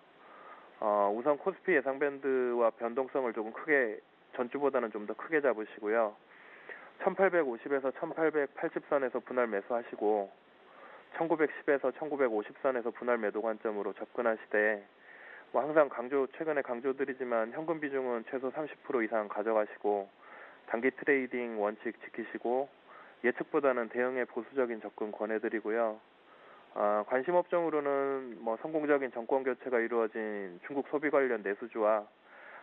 우선 코스피 예상 밴드와 변동성을 조금 크게 전주보다는 좀 더 크게 잡으시고요. 1850에서 1880선에서 분할 매수하시고 1910에서 1950선에서 분할 매도 관점으로 접근하시되 항상 최근에 강조드리지만 현금 비중은 최소 30% 이상 가져가시고 단기 트레이딩 원칙 지키시고 예측보다는 대응에 보수적인 접근 권해드리고요. 관심 업종으로는 성공적인 정권 교체가 이루어진 중국 소비 관련 내수주와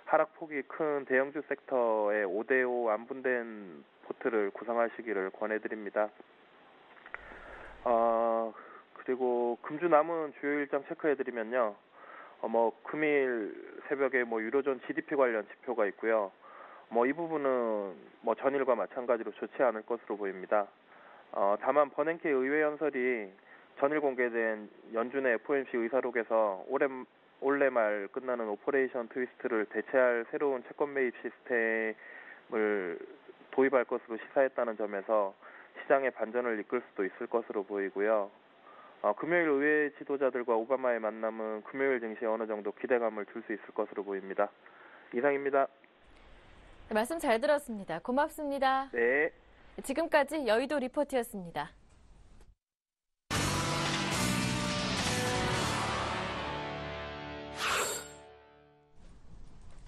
하락폭이 큰 대형주 섹터의 5대5 안분된 포트를 구성하시기를 권해드립니다. 그리고 금주 남은 주요 일정 체크해드리면요. 금일 새벽에 유로존 GDP 관련 지표가 있고요. 이 부분은 전일과 마찬가지로 좋지 않을 것으로 보입니다. 다만 버냉키 의회 연설이 전일 공개된 연준의 FOMC 의사록에서 올해 말 끝나는 오퍼레이션 트위스트를 대체할 새로운 채권 매입 시스템을 도입할 것으로 시사했다는 점에서 시장의 반전을 이끌 수도 있을 것으로 보이고요. 금요일 의회 지도자들과 오바마의 만남은 금요일 증시에 어느 정도 기대감을 줄 수 있을 것으로 보입니다. 이상입니다. 네, 말씀 잘 들었습니다. 고맙습니다. 네. 지금까지 여의도 리포트였습니다.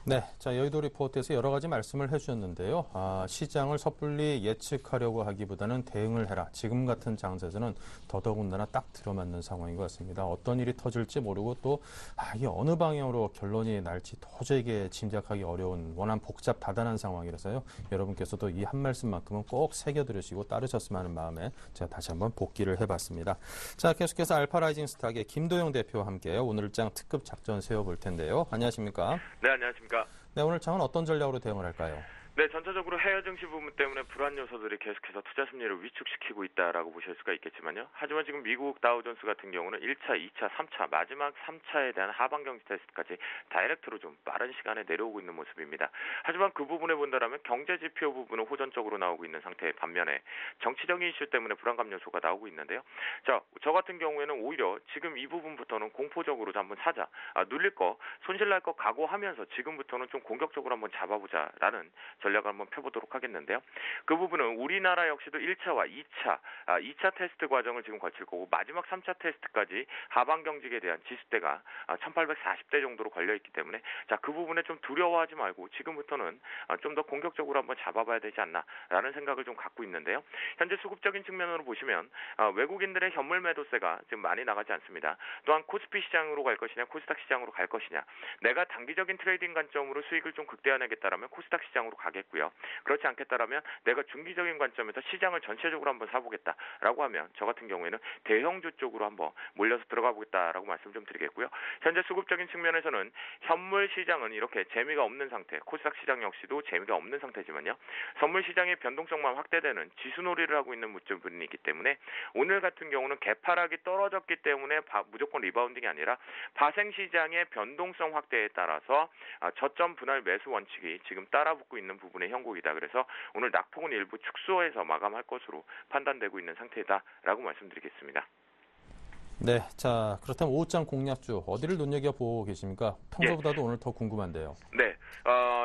네, 자 여의도 리포트에서 여러 가지 말씀을 해주셨는데요. 시장을 섣불리 예측하려고 하기보다는 대응을 해라. 지금 같은 장세에서는 더더군다나 딱 들어맞는 상황인 것 같습니다. 어떤 일이 터질지 모르고 또 이게 어느 방향으로 결론이 날지 도저히 짐작하기 어려운 워낙 복잡 다단한 상황이라서요. 여러분께서도 이 한 말씀만큼은 꼭 새겨들으시고 따르셨으면 하는 마음에 제가 다시 한번 복기를 해봤습니다. 자, 계속해서 알파라이징 스탁의 김도영 대표와 함께 오늘장 특급 작전 세워볼 텐데요. 안녕하십니까? 네, 안녕하십니까? 네, 오늘 장은 어떤 전략으로 대응을 할까요? 네, 전체적으로 해외 증시 부분 때문에 불안 요소들이 계속해서 투자 심리를 위축시키고 있다라고 보실 수가 있겠지만요. 하지만 지금 미국 다우존스 같은 경우는 1차, 2차, 3차, 마지막 3차에 대한 하방 경기 테스트까지 다이렉트로 좀 빠른 시간에 내려오고 있는 모습입니다. 하지만 그 부분에 본다라면 경제 지표 부분은 호전적으로 나오고 있는 상태의 반면에 정치적인 이슈 때문에 불안감 요소가 나오고 있는데요. 자, 저 같은 경우에는 오히려 지금 이 부분부터는 공포적으로 한번 사자, 눌릴 거, 손실 날 거 각오하면서 지금부터는 좀 공격적으로 한번 잡아보자라는 전략을 한번 펴보도록 하겠는데요. 그 부분은 우리나라 역시도 1차와 2차 테스트 과정을 지금 거칠 거고 마지막 3차 테스트까지 하방 경직에 대한 지수대가 1840대 정도로 걸려있기 때문에 자, 그 부분에 좀 두려워하지 말고 지금부터는 좀 더 공격적으로 한번 잡아봐야 되지 않나라는 생각을 좀 갖고 있는데요. 현재 수급적인 측면으로 보시면 외국인들의 현물 매도세가 지금 많이 나가지 않습니다. 또한 코스피 시장으로 갈 것이냐 코스닥 시장으로 갈 것이냐 내가 단기적인 트레이딩 관점으로 수익을 좀 극대화하겠다라면 코스닥 시장으로 가겠고요. 그렇지 않겠다라면 내가 중기적인 관점에서 시장을 전체적으로 한번 사보겠다라고 하면 저 같은 경우에는 대형주 쪽으로 한번 몰려서 들어가 보겠다라고 말씀 좀 드리겠고요. 현재 수급적인 측면에서는 현물 시장은 이렇게 재미가 없는 상태, 코스닥 시장 역시도 재미가 없는 상태지만요. 선물 시장의 변동성만 확대되는 지수놀이를 하고 있는 부분이 있기 때문에 오늘 같은 경우는 개파락이 떨어졌기 때문에 무조건 리바운딩이 아니라 파생 시장의 변동성 확대에 따라서 저점 분할 매수 원칙이 지금 따라붙고 있는 부분의 형국이다. 그래서 오늘 낙폭은 일부 축소해서 마감할 것으로 판단되고 있는 상태다라고 말씀드리겠습니다. 네, 자 그렇다면 오후장 공략주 어디를 눈여겨보고 계십니까? 평소보다도 오늘 더 궁금한데요. 네,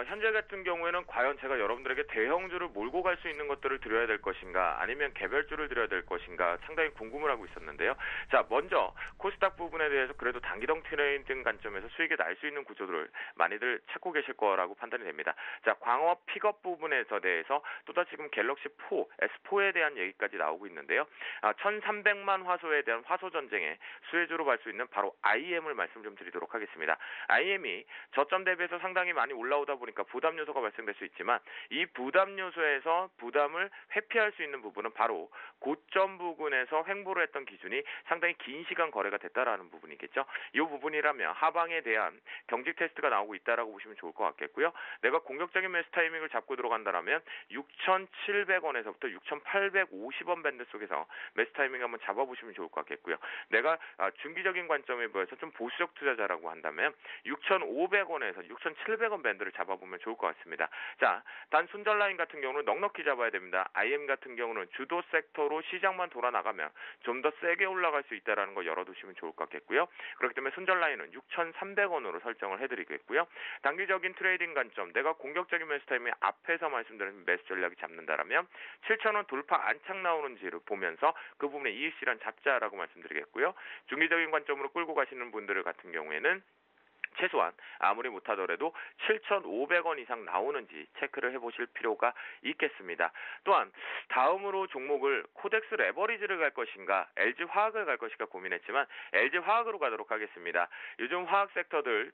현재 같은 경우에는 과연 제가 여러분들에게 대형주를 몰고 갈 수 있는 것들을 드려야 될 것인가 아니면 개별주를 드려야 될 것인가 상당히 궁금을 하고 있었는데요. 자, 먼저 코스닥 부분에 대해서 그래도 단기동 트레이딩 관점에서 수익이 날 수 있는 구조들을 많이들 찾고 계실 거라고 판단이 됩니다. 자, 광업 픽업 부분에서 대해서 또다시 지금 갤럭시 4, S4에 대한 얘기까지 나오고 있는데요. 1300만 화소에 대한 화소 전쟁에 수혜주로 갈 수 있는 바로 IM을 말씀 좀 드리도록 하겠습니다. IM이 저점 대비해서 상당히 많이 올라오다 보니까 부담 요소가 발생될 수 있지만 이 부담 요소에서 부담을 회피할 수 있는 부분은 바로 고점 부근에서 횡보를 했던 기준이 상당히 긴 시간 거래가 됐다라는 부분이겠죠. 이 부분이라면 하방에 대한 경직 테스트가 나오고 있다라고 보시면 좋을 것 같겠고요. 내가 공격적인 매수 타이밍을 잡고 들어간다라면 6,700원에서부터 6,850원 밴드 속에서 매수 타이밍 한번 잡아보시면 좋을 것 같겠고요. 내가 중기적인 관점에 보여서 좀 보수적 투자자라고 한다면 6,500원에서 6,700원 밴드를 잡아보면 좋을 것 같습니다. 자, 단 순절 라인 같은 경우는 넉넉히 잡아야 됩니다. IM 같은 경우는 주도 섹터로 시장만 돌아 나가면 좀 더 세게 올라갈 수 있다라는 거 열어두시면 좋을 것 같겠고요. 그렇기 때문에 순절 라인은 6,300원으로 설정을 해드리겠고요. 단기적인 트레이딩 관점, 내가 공격적인 매수 타이밍 앞에서 말씀드린 매수 전략이 잡는다라면 7,000원 돌파 안착 나오는지를 보면서 그 부분에 이익 실현 잡자라고 말씀드리겠고요. 중기적인 관점으로 끌고 가시는 분들 같은 경우에는 최소한 아무리 못하더라도 7,500원 이상 나오는지 체크를 해보실 필요가 있겠습니다. 또한 다음으로 종목을 코덱스 레버리지를 갈 것인가 LG화학을 갈 것인가 고민했지만 LG화학으로 가도록 하겠습니다. 요즘 화학 섹터들,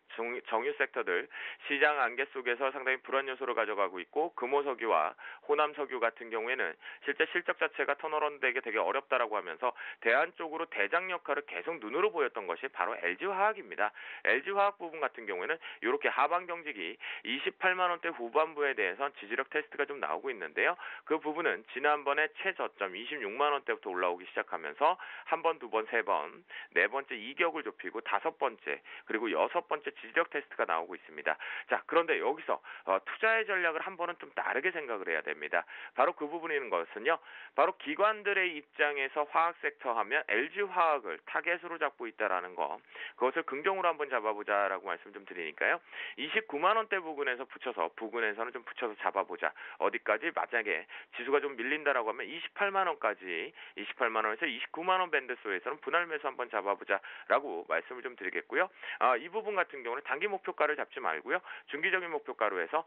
정유 섹터들 시장 안개 속에서 상당히 불안 요소를 가져가고 있고 금호석유와 호남석유 같은 경우에는 실제 실적 자체가 턴어라운드 되기 되게 어렵다라고 하면서 대안 쪽으로 대장 역할을 계속 눈으로 보였던 것이 바로 LG화학입니다. LG화학 부분 같은 경우에는 이렇게 하방 경직이 28만 원대 후반부에 대해서 지지력 테스트가 좀 나오고 있는데요. 그 부분은 지난번에 최저점 26만 원대부터 올라오기 시작하면서 한 번, 두 번, 세 번, 네 번째 이격을 좁히고 다섯 번째 그리고 여섯 번째 지지력 테스트가 나오고 있습니다. 자, 그런데 여기서 투자의 전략을 한 번은 좀 다르게 생각을 해야 됩니다. 바로 그 부분인 것은요. 바로 기관들의 입장에서 화학 섹터 하면 LG화학을 타겟으로 잡고 있다라는 거. 그것을 긍정으로 한번 잡아보자라고 말씀 좀 드리니까요. 29만 원대 부근에서는 좀 붙여서 잡아보자. 어디까지? 만약에 지수가 좀 밀린다라고 하면 28만 원까지 28만 원에서 29만 원 밴드 속에서는 분할 매수 한번 잡아보자라고 말씀을 좀 드리겠고요. 이 부분 같은 경우는 단기 목표가를 잡지 말고요. 중기적인 목표가로 해서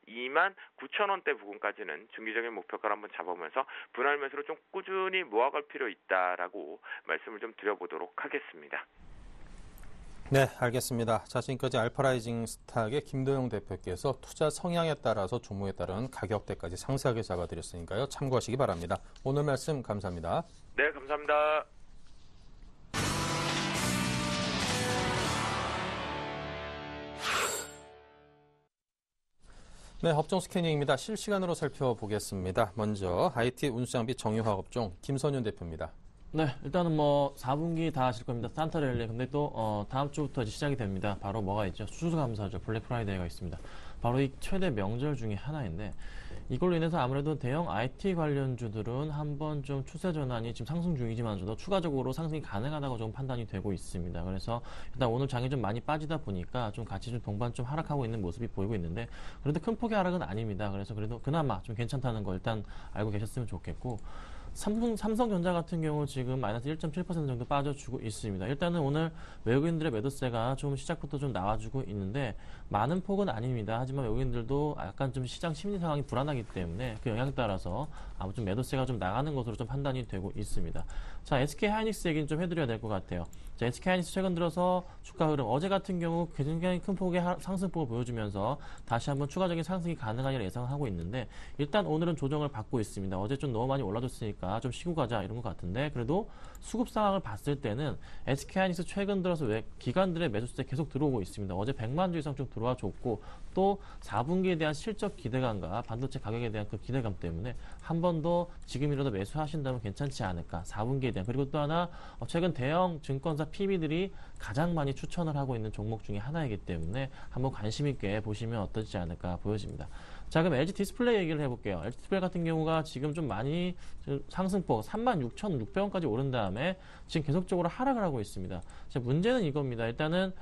2만 9천 원대 부근까지는 중기적인 목표가를 한번 잡아보면서 분할 매수로 좀 꾸준히 모아갈 필요 있다라고 말씀을 좀 드려보도록 하겠습니다. 네, 알겠습니다. 자, 지금까지 알파라이징 스탁의 김도영 대표께서 투자 성향에 따라서 종목에 따른 가격대까지 상세하게 잡아드렸으니까요. 참고하시기 바랍니다. 오늘 말씀 감사합니다. 네, 감사합니다. 네, 업종 스캐닝입니다. 실시간으로 살펴보겠습니다. 먼저 IT 운수장비 정유화업종 김선윤 대표입니다. 네, 일단은 뭐 4분기 다 하실 겁니다. 산타랠리. 근데 또 다음 주부터 이제 시작이 됩니다. 바로 뭐가 있죠? 추수감사죠. 블랙 프라이데이가 있습니다. 바로 이 최대 명절 중에 하나인데 이걸로 인해서 아무래도 대형 IT 관련주들은 한번 좀 추세 전환이 지금 상승 중이지만서도 추가적으로 상승이 가능하다고 좀 판단이 되고 있습니다. 그래서 일단 오늘 장이 좀 많이 빠지다 보니까 좀 같이 좀 동반 좀 하락하고 있는 모습이 보이고 있는데 그래도 큰 폭의 하락은 아닙니다. 그래서 그래도 그나마 좀 괜찮다는 거 일단 알고 계셨으면 좋겠고 삼성전자 같은 경우 지금 마이너스 1.7% 정도 빠져주고 있습니다. 일단은 오늘 외국인들의 매도세가 좀 시작부터 좀 나와주고 있는데 많은 폭은 아닙니다. 하지만 외국인들도 약간 좀 시장 심리 상황이 불안하기 때문에 그 영향에 따라서 아무튼 매도세가 좀 나가는 것으로 좀 판단이 되고 있습니다. 자, SK하이닉스 얘기는 좀 해드려야 될 것 같아요. 자, SK하이닉스 최근 들어서 주가 흐름 어제 같은 경우 굉장히 큰 폭의 상승폭을 보여주면서 다시 한번 추가적인 상승이 가능하리라 예상하고 있는데 일단 오늘은 조정을 받고 있습니다. 어제 좀 너무 많이 올라줬으니까 좀 쉬고 가자 이런 것 같은데 그래도 수급 상황을 봤을 때는 SK하이닉스 최근 들어서 기관들의 매수세 계속 들어오고 있습니다. 어제 100만 주 이상 좀 들어와 줬고 또 4분기에 대한 실적 기대감과 반도체 가격에 대한 그 기대감 때문에 한 번 더 지금이라도 매수하신다면 괜찮지 않을까. 4분기에 대한 그리고 또 하나 최근 대형 증권사 PB들이 가장 많이 추천을 하고 있는 종목 중에 하나이기 때문에 한번 관심 있게 보시면 어떠지 않을까 보여집니다. 자, 그럼 LG 디스플레이 얘기를 해볼게요. LG 디스플레이 같은 경우가 지금 좀 많이 상승폭 36,600원까지 오른 다음에 지금 계속적으로 하락을 하고 있습니다. 자, 문제는 이겁니다. 일단은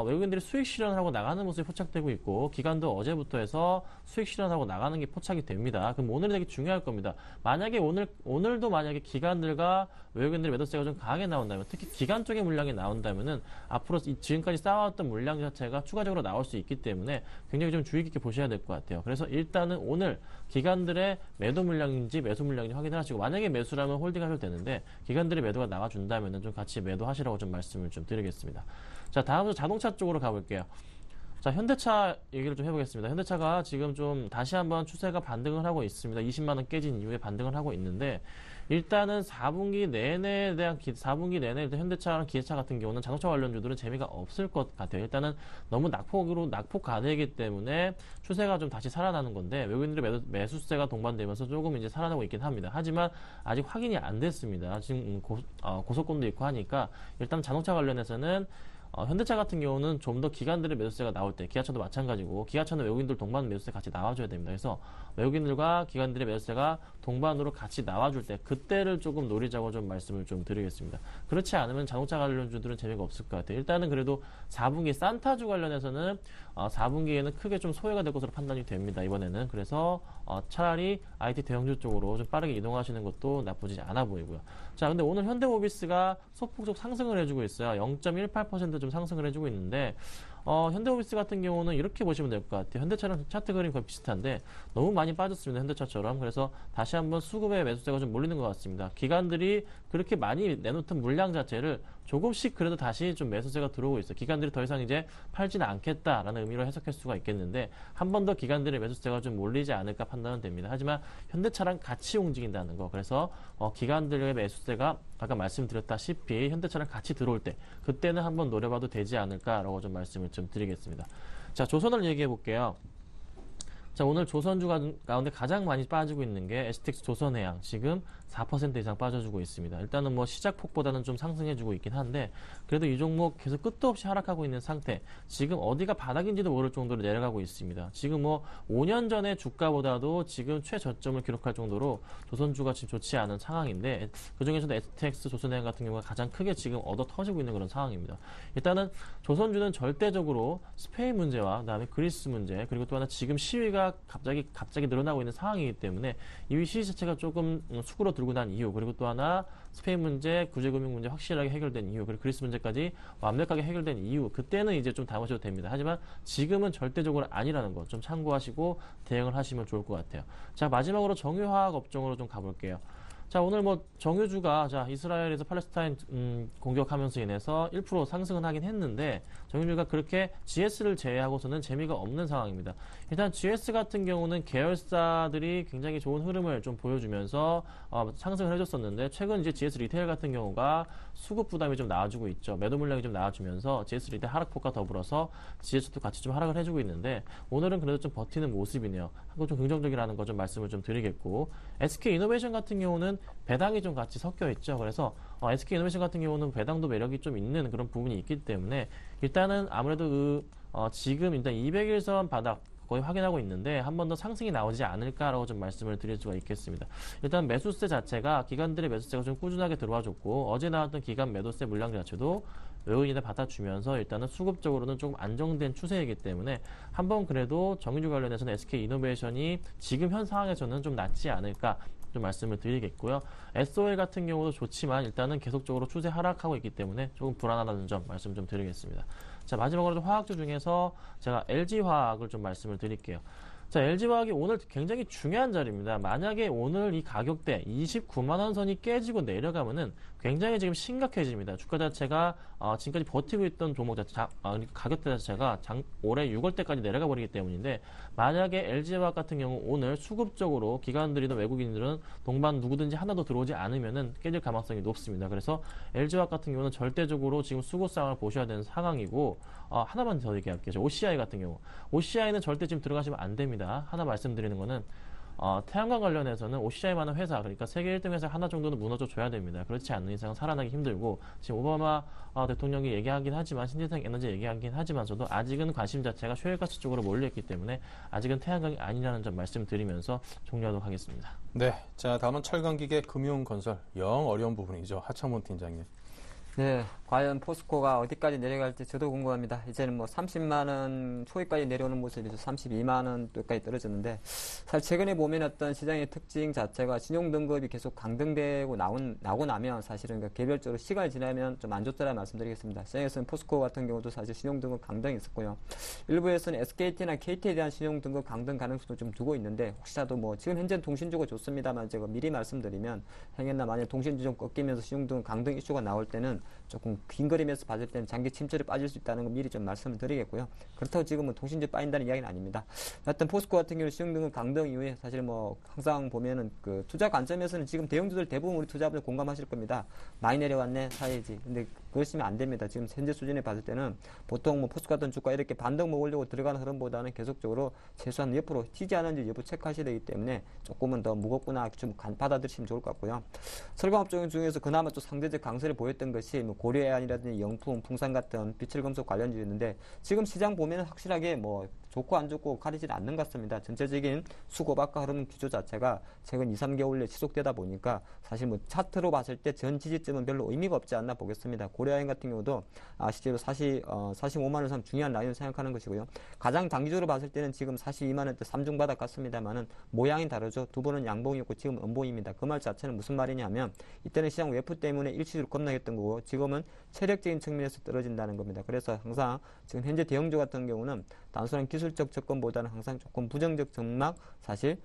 외국인들이 수익 실현을 하고 나가는 모습이 포착되고 있고 기관도 어제부터 해서 수익 실현하고 나가는 게 포착이 됩니다. 그럼 오늘이 되게 중요할 겁니다. 만약에 오늘도 만약에 기관들과 외국인들의 매도세가 좀 강하게 나온다면 특히 기관 쪽의 물량이 나온다면은 앞으로 지금까지 쌓아왔던 물량 자체가 추가적으로 나올 수 있기 때문에 굉장히 좀 주의 깊게 보셔야 될 것 같아요. 그래서 일단은 오늘 기관들의 매도 물량인지 매수 물량인지 확인을 하시고 만약에 매수라면 홀딩하셔도 되는데 기관들의 매도가 나와준다면은 좀 같이 매도하시라고 좀 말씀을 좀 드리겠습니다. 자, 다음으로 자동차 쪽으로 가볼게요. 자, 현대차 얘기를 좀 해보겠습니다. 현대차가 지금 좀 다시 한번 추세가 반등을 하고 있습니다. 20만원 깨진 이후에 반등을 하고 있는데 일단은 4분기 내내 현대차랑 기아차 같은 경우는 자동차 관련주들은 재미가 없을 것 같아요. 일단은 너무 낙폭 가대이기 때문에 추세가 좀 다시 살아나는 건데 외국인들의 매수세가 동반되면서 조금 이제 살아나고 있긴 합니다. 하지만 아직 확인이 안 됐습니다. 지금 고소권도 있고 하니까 일단 자동차 관련해서는 현대차 같은 경우는 좀 더 기관들의 매수세가 나올 때, 기아차도 마찬가지고, 기아차는 외국인들 동반 매수세 같이 나와줘야 됩니다. 그래서 외국인들과 기관들의 매수세가 동반으로 같이 나와줄 때, 그때를 조금 노리자고 좀 말씀을 좀 드리겠습니다. 그렇지 않으면 자동차 관련주들은 재미가 없을 것 같아요. 일단은 그래도 4분기 산타주 관련해서는 4분기에는 크게 좀 소외가 될 것으로 판단이 됩니다. 이번에는. 그래서 차라리 IT 대형주 쪽으로 좀 빠르게 이동하시는 것도 나쁘지 않아 보이고요. 자, 근데 오늘 현대모비스가 소폭적 상승을 해주고 있어요. 0.18% 좀 상승을 해주고 있는데, 현대모비스 같은 경우는 이렇게 보시면 될 것 같아요. 현대차랑 차트 그림 거의 비슷한데 너무 많이 빠졌습니다. 현대차처럼. 그래서 다시 한번 수급의 매수세가 좀 몰리는 것 같습니다. 기관들이 그렇게 많이 내놓던 물량 자체를 조금씩 그래도 다시 좀 매수세가 들어오고 있어요. 기관들이 더 이상 이제 팔지는 않겠다라는 의미로 해석할 수가 있겠는데 한 번 더 기관들의 매수세가 좀 몰리지 않을까 판단은 됩니다. 하지만 현대차랑 같이 움직인다는 거. 그래서 기관들의 매수세가 아까 말씀드렸다시피 현대차랑 같이 들어올 때 그때는 한번 노려봐도 되지 않을까라고 좀 말씀을 좀 드리겠습니다. 자, 조선을 얘기해 볼게요. 자, 오늘 조선주 가운데 가장 많이 빠지고 있는 게 STX 조선해양. 지금 4% 이상 빠져주고 있습니다. 일단은 뭐 시작폭보다는 좀 상승해주고 있긴 한데 그래도 이 종목 계속 끝도 없이 하락하고 있는 상태. 지금 어디가 바닥인지도 모를 정도로 내려가고 있습니다. 지금 뭐 5년 전의 주가보다도 지금 최저점을 기록할 정도로 조선주가 지금 좋지 않은 상황인데 그중에서도 STX 조선해양 같은 경우가 가장 크게 지금 얻어 터지고 있는 그런 상황입니다. 일단은 조선주는 절대적으로 스페인 문제와 그다음에 그리스 문제 그리고 또 하나 지금 시위가 갑자기 늘어나고 있는 상황이기 때문에 이 시위 자체가 조금 수그러 들고 난 이유 그리고 또 하나 스페인 문제, 구제금융 문제 확실하게 해결된 이유 그리고 그리스 문제까지 완벽하게 해결된 이유 그때는 이제 좀 담으셔도 됩니다. 하지만 지금은 절대적으로 아니라는 거 좀 참고하시고 대응을 하시면 좋을 것 같아요. 자, 마지막으로 정유화학 업종으로 좀 가볼게요. 자, 오늘 뭐 정유주가 이스라엘에서 팔레스타인 공격하면서 인해서 1% 상승은 하긴 했는데 정유주가 그렇게 GS를 제외하고서는 재미가 없는 상황입니다. 일단 GS 같은 경우는 계열사들이 굉장히 좋은 흐름을 좀 보여주면서 상승을 해줬었는데 최근 이제 GS 리테일 같은 경우가 수급 부담이 좀 나와주고 있죠. 매도 물량이 좀 나와주면서 GS 리테일 하락폭과 더불어서 GS도 같이 좀 하락을 해주고 있는데 오늘은 그래도 좀 버티는 모습이네요. 한번 좀 긍정적이라는 거 좀 말씀을 좀 드리겠고 SK이노베이션 같은 경우는 배당이 좀 같이 섞여 있죠. 그래서 SK이노베이션 같은 경우는 배당도 매력이 좀 있는 그런 부분이 있기 때문에 일단은 아무래도 지금 일단 200일선 바닥 거의 확인하고 있는데 한 번 더 상승이 나오지 않을까라고 좀 말씀을 드릴 수가 있겠습니다. 일단 매수세 자체가 기관들의 매수세가 좀 꾸준하게 들어와줬고 어제 나왔던 기관 매도세 물량 자체도 외국인에 받아주면서 일단은 수급적으로는 조금 안정된 추세이기 때문에 한번 그래도 정유주 관련해서는 SK이노베이션이 지금 현 상황에서는 좀 낫지 않을까 좀 말씀을 드리겠고요. SOL 같은 경우도 좋지만 일단은 계속적으로 추세 하락하고 있기 때문에 조금 불안하다는 점 말씀 좀 드리겠습니다. 자, 마지막으로 화학주 중에서 제가 LG화학을 좀 말씀을 드릴게요. 자, LG화학이 오늘 굉장히 중요한 자리입니다. 만약에 오늘 이 가격대 29만원 선이 깨지고 내려가면은 굉장히 지금 심각해집니다. 주가 자체가 지금까지 버티고 있던 종목 자체, 가격대 자체가 올해 6월대까지 내려가 버리기 때문인데 만약에 LG화학 같은 경우 오늘 수급적으로 기관들이든 외국인들은 동반 누구든지 하나도 들어오지 않으면은 깨질 가능성이 높습니다. 그래서 LG화학 같은 경우는 절대적으로 지금 수급 상황을 보셔야 되는 상황이고 하나만 더 얘기할게요. OCI 같은 경우 OCI는 절대 지금 들어가시면 안 됩니다. 하나 말씀드리는 거는 태양광 관련해서는 OCI만한 회사, 그러니까 세계 1등 회사 하나 정도는 무너져 줘야 됩니다. 그렇지 않는 이상 살아나기 힘들고 지금 오바마 대통령이 얘기하긴 하지만 신재생 에너지 얘기하긴 하지만서도 아직은 관심 자체가 셰일가스 쪽으로 몰려있기 때문에 아직은 태양광이 아니라는 점 말씀드리면서 종료하도록 하겠습니다. 네, 자 다음은 철강기계 금융건설 영 어려운 부분이죠. 하창문 팀장님. 네, 과연 포스코가 어디까지 내려갈지 저도 궁금합니다. 이제는 뭐 30만원 초기까지 내려오는 모습이죠. 32만원까지 떨어졌는데, 사실 최근에 보면 어떤 시장의 특징 자체가 신용등급이 계속 강등되고 나고 나면 사실은 그 개별적으로 시간이 지나면 좀 안 좋다라는 말씀드리겠습니다. 시장에서는 포스코 같은 경우도 사실 신용등급 강등이 있었고요. 일부에서는 SKT나 KT에 대한 신용등급 강등 가능성도 좀 두고 있는데, 혹시라도 뭐 지금 현재는 통신주가 좋습니다만 제가 미리 말씀드리면 행여나 만약 통신주 좀 꺾이면서 신용등급 강등 이슈가 나올 때는 조금 긴 그림에서 봤을 때는 장기 침체를 빠질 수 있다는 거 미리 좀 말씀을 드리겠고요. 그렇다고 지금은 통신주 빠진다는 이야기는 아닙니다. 하여튼 포스코 같은 경우는 신용등급 강등 이후에 사실 뭐 항상 보면은 그 투자 관점에서는 지금 대형주들 대부분 우리 투자분들 공감하실 겁니다. 많이 내려왔네 사야지. 근데 그러시면 안 됩니다. 지금 현재 수준에 봤을 때는 보통 뭐 포스코 같은 주가 이렇게 반등 먹으려고 들어가는 흐름보다는 계속적으로 최소한 옆으로 튀지 않은지 여부 체크하셔야 되기 때문에 조금은 더 무겁구나 좀 받아들이시면 좋을 것 같고요. 설광업종 중에서 그나마 또 상대적 강세를 보였던 것이 같이 뭐 고려해안이라든지 영풍, 풍산 같은 비철금속 관련주였는데 지금 시장 보면 확실하게 뭐 좋고 안 좋고 가리지 않는 것 같습니다. 전체적인 수급악화 흐름 기조 자체가 최근 2, 3개월 내 지속되다 보니까 사실 뭐 차트로 봤을 때 전 지지점은 별로 의미가 없지 않나 보겠습니다. 고려아연 같은 경우도 실제로 45만 원 이상 중요한 라인을 생각하는 것이고요. 가장 단기적으로 봤을 때는 지금 42만 원대 3중 바닥 같습니다만은 모양이 다르죠. 두 번은 양봉이었고 지금 음봉입니다. 그 말 자체는 무슨 말이냐면 이때는 시장 외프 때문에 일시적으로 급락했던 거고 지금은 체력적인 측면에서 떨어진다는 겁니다. 그래서 항상 지금 현재 대형주 같은 경우는 단순한 기술적 접근보다는 항상 조금 부정적 전망 사실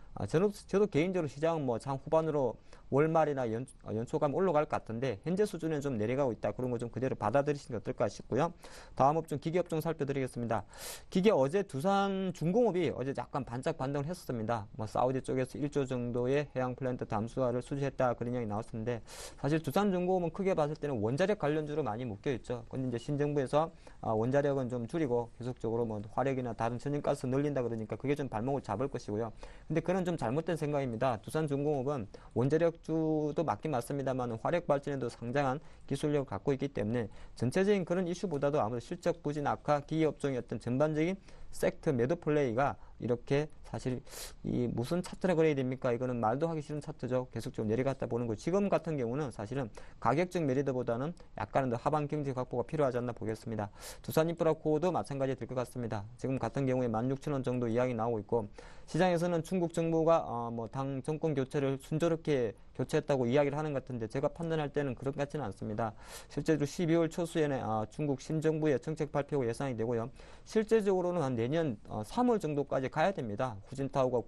저도 개인적으로 시장은 뭐 장 후반으로 월말이나 연초감 올라갈 것 같은데 현재 수준은 좀 내려가고 있다. 그런 거 좀 그대로 받아들이시는 게 어떨까 싶고요. 다음 업종 기계업종 살펴드리겠습니다. 기계 어제 두산 중공업이 어제 약간 반짝 반등을 했었습니다. 뭐 사우디 쪽에서 1조 정도의 해양 플랜트 담수화를 수주했다 그런 이야기 나왔었는데 사실 두산 중공업은 크게 봤을 때는 원자력 관련주로 많이 묶여 있죠. 근데 이제 신정부에서 원자력은 좀 줄이고 계속적으로 뭐 화력이나 다른 천연가스 늘린다 그러니까 그게 좀 발목을 잡을 것이고요. 근데 그건 좀 잘못된 생각입니다. 두산 중공업은 원자력주도 맞긴 맞습니다만 화력 발전에도 상당한 기술력을 갖고 있기 때문에 전체적인 그런 이슈보다도 아무래도 실적 부진 악화, 기계업종의 어떤 전반적인 섹터 매도 플레이가 이렇게 사실 이 무슨 차트라 그래야 됩니까? 이거는 말도 하기 싫은 차트죠. 계속 좀 내려갔다 보는 거. 지금 같은 경우는 사실은 가격적 메리트보다는 약간은 더 하방 경제 확보가 필요하지 않나 보겠습니다. 두산인프라코도 마찬가지 될 것 같습니다. 지금 같은 경우에 16,000원 정도 이야기 나오고 있고 시장에서는 중국 정부가 뭐 당 정권 교체를 순조롭게 교체했다고 이야기를 하는 것 같은데 제가 판단할 때는 그런 것 같지는 않습니다. 실제로 12월 초수에는 중국 신정부의 정책 발표가 예상이 되고요. 실제적으로는 한 내년 3월 정도까지 가야 됩니다. 후진타오가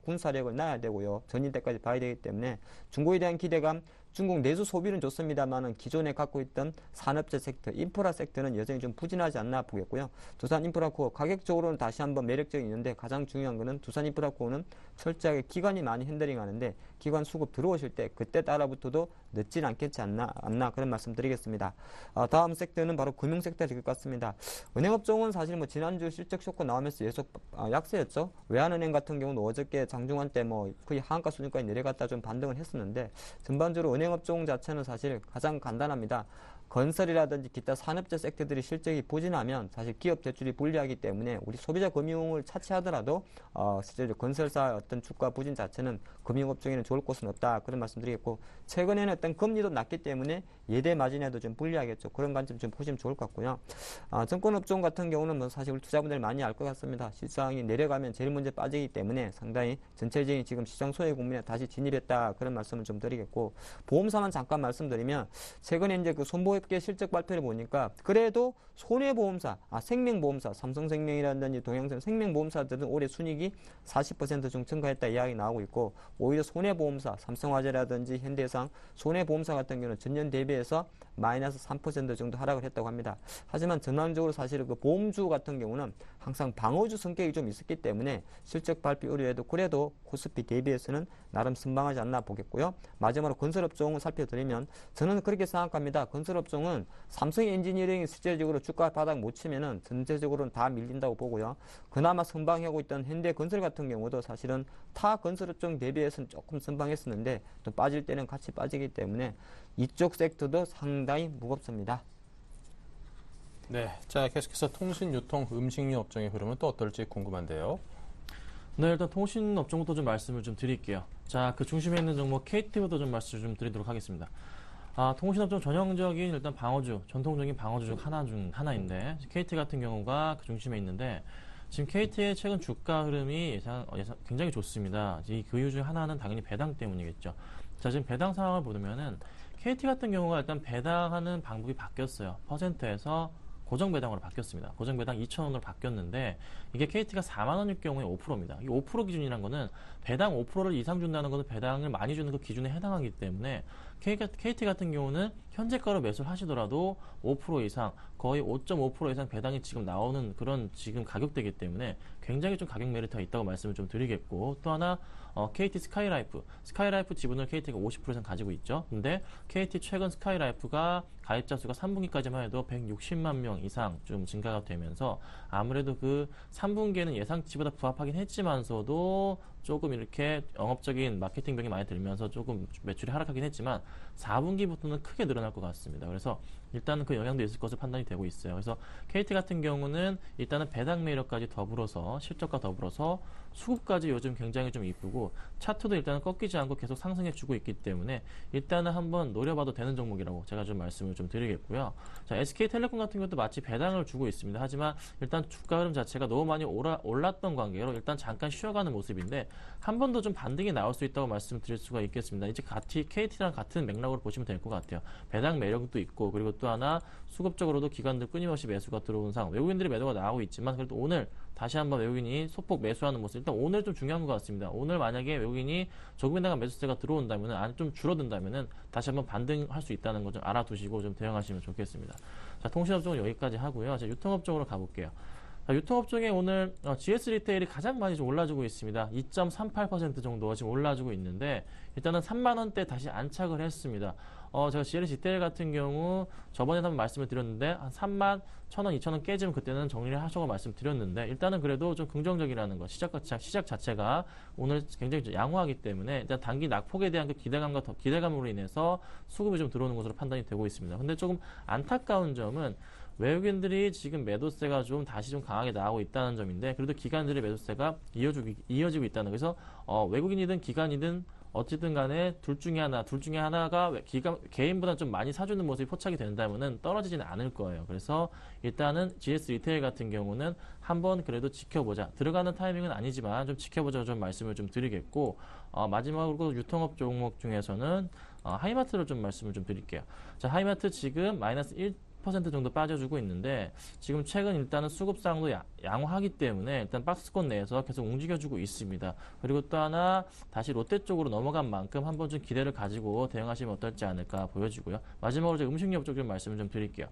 군사력을 놔야 되고요. 전일 때까지 봐야 되기 때문에 중국에 대한 기대감 중국 내수 소비는 좋습니다만은 기존에 갖고 있던 산업재 섹터, 인프라 섹터는 여전히 좀 부진하지 않나 보겠고요. 두산 인프라코어 가격적으로는 다시 한번 매력적이 있는데 가장 중요한 거는 두산 인프라코어는 철저하게 기관이 많이 핸들링하는데 기관 수급 들어오실 때 그때 따라붙어도 늦진 않겠지 않나 그런 말씀 드리겠습니다. 다음 섹터는 바로 금융 섹터일 것 같습니다. 은행업종은 사실 뭐 지난주 실적 쇼크 나오면서 계속 약세였죠. 외환은행 같은 경우는 어저께 장중한 때 뭐 거의 하한가 수준까지 내려갔다 좀 반등을 했었는데 전반적으로 은행업종 자체는 사실 가장 간단합니다. 건설이라든지 기타 산업재 섹터들이 실적이 부진하면 사실 기업 대출이 불리하기 때문에 우리 소비자 금융을 차치하더라도 실제로 건설사 어떤 주가 부진 자체는 금융업종에는 좋을 곳은 없다 그런 말씀드리겠고 최근에는 어떤 금리도 낮기 때문에 예대 마진에도 좀 불리하겠죠. 그런 관점 좀 보시면 좋을 것 같고요. 증권업종 같은 경우는 뭐 사실 우리 투자분들 많이 알 것 같습니다. 시장이 내려가면 제일 먼저 빠지기 때문에 상당히 전체적인 지금 시장 소외 국면에 다시 진입했다 그런 말씀을 좀 드리겠고 보험사만 잠깐 말씀드리면 최근에 이제 그 손보업계 실적 발표를 보니까 그래도 손해보험사, 생명보험사, 삼성생명이라든지 동양생 생명보험사들은 올해 순이익이 40% 정도 증가했다 이야기 나오고 있고 오히려 손해보험사, 삼성화재라든지 현대해상 손해보험사 같은 경우는 전년 대비해서 마이너스 3% 정도 하락을 했다고 합니다. 하지만 전반적으로 사실 그 보험주 같은 경우는 항상 방어주 성격이 좀 있었기 때문에 실적 발표 우려에도 그래도 코스피 대비해서는 나름 선방하지 않나 보겠고요. 마지막으로 건설업종을 살펴드리면 저는 그렇게 생각합니다. 건설업종은 삼성 엔지니어링이 실제적으로 주가 바닥 못 치면은 전체적으로는 다 밀린다고 보고요. 그나마 선방하고 있던 현대건설 같은 경우도 사실은 타 건설업종 대비해서는 조금 선방했었는데 또 빠질 때는 같이 빠지기 때문에 이쪽 섹터도 상당히 무겁습니다. 네, 자 계속해서 통신, 유통, 음식료 업종의 흐름은 또 어떨지 궁금한데요. 네, 일단 통신 업종부터 좀 말씀을 좀 드릴게요. 자, 그 중심에 있는 종목 KT부터 좀 말씀을 좀 드리도록 하겠습니다. 통신업종 전형적인 일단 방어주, 전통적인 방어주 중 하나인데 KT 같은 경우가 그 중심에 있는데 지금 KT의 최근 주가 흐름이 굉장히 좋습니다. 그 이유 중에 하나는 당연히 배당 때문이겠죠. 자, 지금 배당 상황을 보면은 KT 같은 경우가 일단 배당하는 방법이 바뀌었어요. 퍼센트에서 고정배당으로 바뀌었습니다. 고정배당 2,000원으로 바뀌었는데 이게 KT가 4만 원일 경우에 5%입니다. 이 5% 기준이란 거는 배당 5%를 이상 준다는 것은 배당을 많이 주는 그 기준에 해당하기 때문에 KT 같은 경우는 현재가로 매수를 하시더라도 5% 이상 거의 5.5% 이상 배당이 지금 나오는 그런 지금 가격대이기 때문에 굉장히 좀 가격 메리트가 있다고 말씀을 좀 드리겠고 또 하나 KT 스카이라이프 지분을 KT가 50% 이상 가지고 있죠. 근데 KT 최근 스카이라이프가 가입자 수가 3분기까지만 해도 160만 명 이상 좀 증가가 되면서 아무래도 그 3분기에는 예상치보다 부합하긴 했지만서도 조금 이렇게 영업적인 마케팅 병이 많이 들면서 조금 매출이 하락하긴 했지만 4분기부터는 크게 늘어날 것 같습니다. 그래서 일단은 그 영향도 있을 것으로 판단이 되고 있어요. 그래서 KT 같은 경우는 일단은 배당 매력까지 더불어서 실적과 더불어서 수급까지 요즘 굉장히 좀 이쁘고 차트도 일단은 꺾이지 않고 계속 상승해주고 있기 때문에 일단은 한번 노려봐도 되는 종목이라고 제가 좀 말씀을 좀 드리겠고요. 자, SK텔레콤 같은 것도 마치 배당을 주고 있습니다. 하지만 일단 주가 흐름 자체가 너무 많이 올랐던 관계로 일단 잠깐 쉬어가는 모습인데 한 번 더 좀 반등이 나올 수 있다고 말씀드릴 수가 있겠습니다. 이제 KT랑 같은 맥락으로 보시면 될 것 같아요. 배당 매력도 있고 그리고 또 하나 수급적으로도 기관들 끊임없이 매수가 들어온 상황. 외국인들의 매도가 나오고 있지만 그래도 오늘 다시 한번 외국인이 소폭 매수하는 모습. 일단 오늘 좀 중요한 것 같습니다. 오늘 만약에 외국인이 조금에 나간 매수세가 들어온다면은 안 좀 줄어든다면은 다시 한번 반등할 수 있다는 거 좀 알아두시고 좀 대응하시면 좋겠습니다. 자, 통신업 쪽은 여기까지 하고요. 자, 유통업 쪽으로 가볼게요. 자, 유통업 쪽에 오늘 GS 리테일이 가장 많이 좀 올라주고 있습니다. 2.38% 정도 지금 올라주고 있는데 일단은 3만 원대 다시 안착을 했습니다. 제가 GS 리테일 같은 경우 저번에 한번 말씀을 드렸는데 한 3만 1,000원, 2,000원 깨지면 그때는 정리를 하셔서 말씀드렸는데 일단은 그래도 좀 긍정적이라는 거 시작 자체가 오늘 굉장히 좀 양호하기 때문에 일단 단기 낙폭에 대한 그 기대감으로 인해서 수급이 좀 들어오는 것으로 판단이 되고 있습니다. 근데 조금 안타까운 점은 외국인들이 지금 매도세가 좀 다시 좀 강하게 나오고 있다는 점인데 그래도 기관들의 매도세가 이어지고 있다는 거죠. 그래서 외국인이든 기관이든 어쨌든 간에 둘 중에 하나가 개인보다 좀 많이 사주는 모습이 포착이 된다면은 떨어지지는 않을 거예요. 그래서 일단은 GS 리테일 같은 경우는 한번 그래도 지켜보자. 들어가는 타이밍은 아니지만 좀 지켜보자 좀 말씀을 좀 드리겠고 마지막으로 유통업 종목 중에서는 하이마트를 좀 말씀을 좀 드릴게요. 자, 하이마트 지금 마이너스 1% 정도 빠져주고 있는데 지금 최근 일단은 수급상도 양호하기 때문에 일단 박스권 내에서 계속 움직여주고 있습니다. 그리고 또 하나 다시 롯데 쪽으로 넘어간 만큼 한번 좀 기대를 가지고 대응하시면 어떨지 않을까 보여지고요. 마지막으로 제가 음식료 업종 좀 말씀을 좀 드릴게요.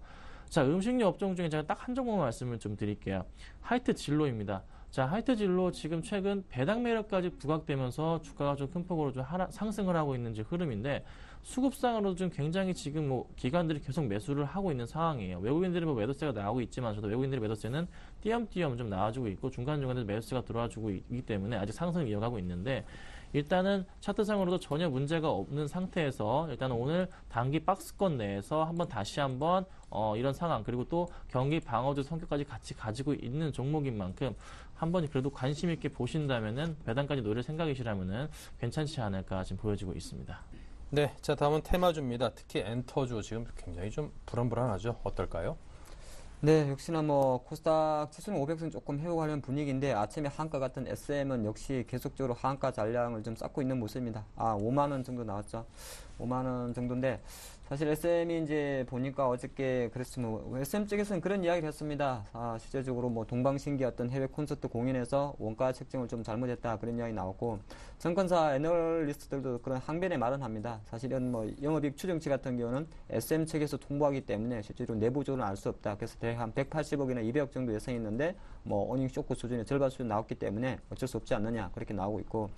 자, 음식료 업종 중에 제가 딱 한 종목만 말씀을 좀 드릴게요. 하이트 진로입니다. 자, 하이트 진로 지금 최근 배당 매력까지 부각되면서 주가가 좀 큰 폭으로 좀 상승을 하고 있는 흐름인데 수급상으로도 좀 굉장히 지금 기관들이 계속 매수를 하고 있는 상황이에요. 외국인들이 매도세가 나오고 있지만 저도 외국인들의 매도세는 띄엄띄엄 좀 나와주고 있고 중간중간에 매수세가 들어와주고 있기 때문에 아직 상승을 이어가고 있는데 일단은 차트상으로도 전혀 문제가 없는 상태에서 일단은 오늘 단기 박스권 내에서 다시 한번 이런 상황 그리고 또 경기 방어주 성격까지 같이 가지고 있는 종목인 만큼 한번 그래도 관심 있게 보신다면은 배당까지 노릴 생각이시라면은 괜찮지 않을까 지금 보여지고 있습니다. 네, 자 다음은 테마주입니다. 특히 엔터주 지금 굉장히 좀 불안불안하죠. 어떨까요? 네, 역시나 코스닥 지수는 500선 조금 회복하려는 분위기인데 아침에 한가 같은 SM은 역시 계속적으로 하한가 잔량을 좀 쌓고 있는 모습입니다. 5만 원 정도 나왔죠. 5만 원 정도인데 사실 SM이 이제 보니까 어저께 그랬으면 SM 쪽에서는 그런 이야기를 했습니다. 실제적으로 동방신기 어떤 해외 콘서트 공연에서 원가 책정을 좀 잘못했다 그런 이야기 나왔고 증권사 애널리스트들도 그런 항변의 말은 합니다. 사실은 영업이익 추정치 같은 경우는 SM 측에서 통보하기 때문에 실제로 내부적으로는 알 수 없다. 그래서 대략 한 180억이나 200억 정도 예상했는데 어닝 쇼크 수준의 절반 수준 나왔기 때문에 어쩔 수 없지 않느냐 그렇게 나오고 있고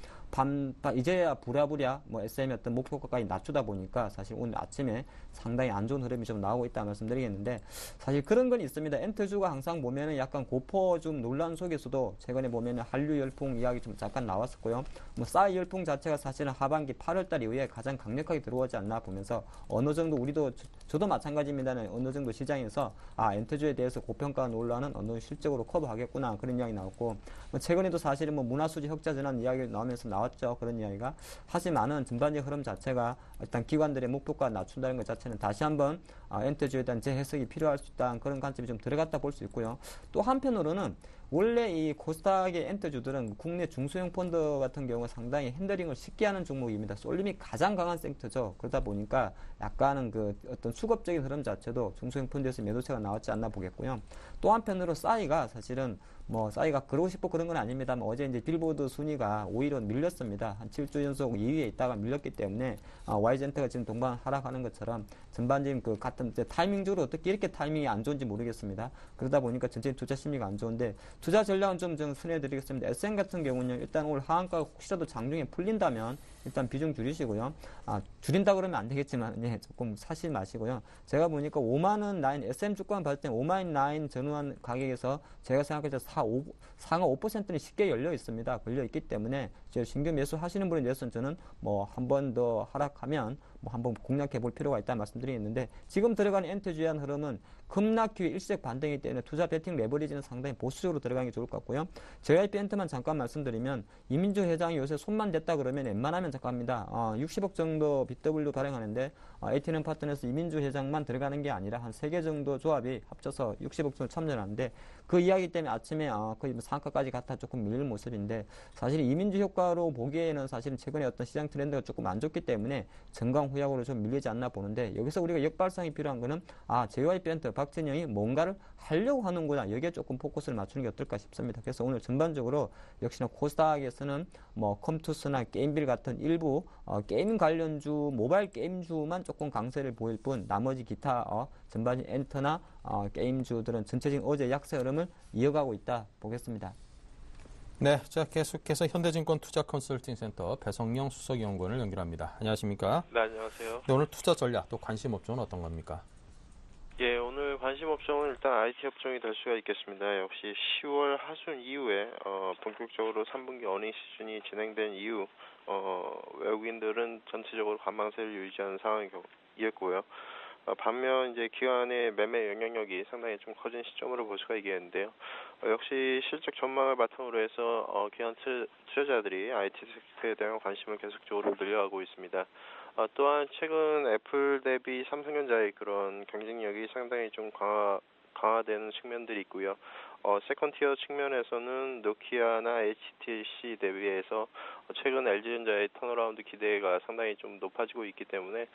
이제야 부랴부랴 SM의 어떤 목표가까지 낮추다 보니까 사실 오늘 아침에 상당히 안 좋은 흐름이 좀 나오고 있다 말씀드리겠는데 사실 그런 건 있습니다. 엔터주가 항상 보면은 약간 고퍼 좀 논란 속에서도 최근에 보면은 한류 열풍 이야기 좀 잠깐 나왔었고요. 싸이 열풍 자체가 사실은 하반기 8월달 이후에 가장 강력하게 들어오지 않나 보면서 어느 정도 저도 마찬가지입니다는 어느 정도 시장에서 엔터주에 대해서 고평가 논란은 어느 정도 실적으로 커버하겠구나 그런 이야기 나왔고 최근에도 사실은 문화수지 흑자 전환 이야기 나오면서 나왔죠. 그런 이야기가. 하지만은 전반적 흐름 자체가 일단 기관들의 목표가 낮춘다는 것 자체는 다시 한번 엔터주에 대한 재해석이 필요할 수 있다는 그런 관점이 좀 들어갔다 볼 수 있고요. 또 한편으로는 원래 이 코스닥의 엔터주들은 국내 중소형 펀드 같은 경우 상당히 핸들링을 쉽게 하는 종목입니다. 쏠림이 가장 강한 섹터죠. 그러다 보니까 약간은 어떤 수급적인 흐름 자체도 중소형 펀드에서 매도세가 나왔지 않나 보겠고요. 또 한편으로 싸이가 사실은 싸이가 그러고 싶고 그런 건 아닙니다만 어제 이제 빌보드 순위가 오히려 밀렸습니다. 한 7주 연속 2위에 있다가 밀렸기 때문에 와이젠트가 지금 동반 하락하는 것처럼 전반적인 같은 타이밍적으로 어떻게 이렇게 타이밍이 안 좋은지 모르겠습니다. 그러다 보니까 전체 투자 심리가 안 좋은데 투자 전략은 좀 선해드리겠습니다. SM 같은 경우는 일단 오늘 하한가가 혹시라도 장중에 풀린다면 일단 비중 줄이시고요. 줄인다 그러면 안 되겠지만 예, 조금 사실 마시고요. 제가 보니까 5만원 라인 SM 주권 봤을 때 5만 라인 전후한 가격에서 제가 생각해서 상하 5%는 쉽게 열려 있습니다. 걸려 있기 때문에 신규 매수 하시는 분에 대해서는 저는 뭐 한 번 더 하락하면 뭐 한번 공략해 볼 필요가 있다 말씀드리는데 지금 들어가는 엔트주의한 흐름은 급락 기회 일시적 반등이기 때문에 투자 베팅 레버리지는 상당히 보수적으로 들어가는 게 좋을 것 같고요. JYP 엔트만 잠깐 말씀드리면 이민주 회장이 요새 손만 댔다 그러면 웬만하면 잠깐입니다. 60억 정도 BW 발행하는데 ATM 파트너에서 이민주 회장만 들어가는 게 아니라 한 3개 정도 조합이 합쳐서 60억 정도 참여하는데 그 이야기 때문에 아침에 거의 상한가까지 갔다 조금 밀리는 모습인데 사실 이민주 효과로 보기에는 사실은 최근에 어떤 시장 트렌드가 조금 안 좋기 때문에 전강 후약으로 좀 밀리지 않나 보는데 여기서 우리가 역발상이 필요한 거는 JYP 엔트 박진영이 뭔가를 하려고 하는구나. 여기에 조금 포커스를 맞추는 게 어떨까 싶습니다. 그래서 오늘 전반적으로 역시나 코스닥에서는 뭐 컴투스나 게임빌 같은 일부 게임 관련주, 모바일 게임주만 조금 강세를 보일 뿐 나머지 기타 전반적인 엔터나 게임주들은 전체적인 어제 약세 흐름을 이어가고 있다 보겠습니다. 네, 자 계속해서 현대증권 투자 컨설팅 센터 배성영 수석연구원을 연결합니다. 안녕하십니까? 네, 안녕하세요. 네, 오늘 투자 전략 또 관심 업종은 어떤 겁니까? 예, 오늘 관심 업종은 일단 IT 업종이 될 수가 있겠습니다. 역시 10월 하순 이후에 본격적으로 3분기 어닝 시즌이 진행된 이후 외국인들은 전체적으로 관망세를 유지하는 상황이었고요. 반면 이제 기관의 매매 영향력이 상당히 좀 커진 시점으로 볼 수가 있겠는데요. 역시 실적 전망을 바탕으로 해서 기관 투자자들이 IT 섹터에 대한 관심을 계속적으로 늘려가고 있습니다. 또한 최근 애플 대비 삼성전자의 그런 경쟁력이 상당히 좀 강화되는 측면들이 있고요. 세컨티어 측면에서는 노키아나 HTC 대비해서 최근 LG전자의 턴어라운드 기대가 상당히 좀 높아지고 있기 때문에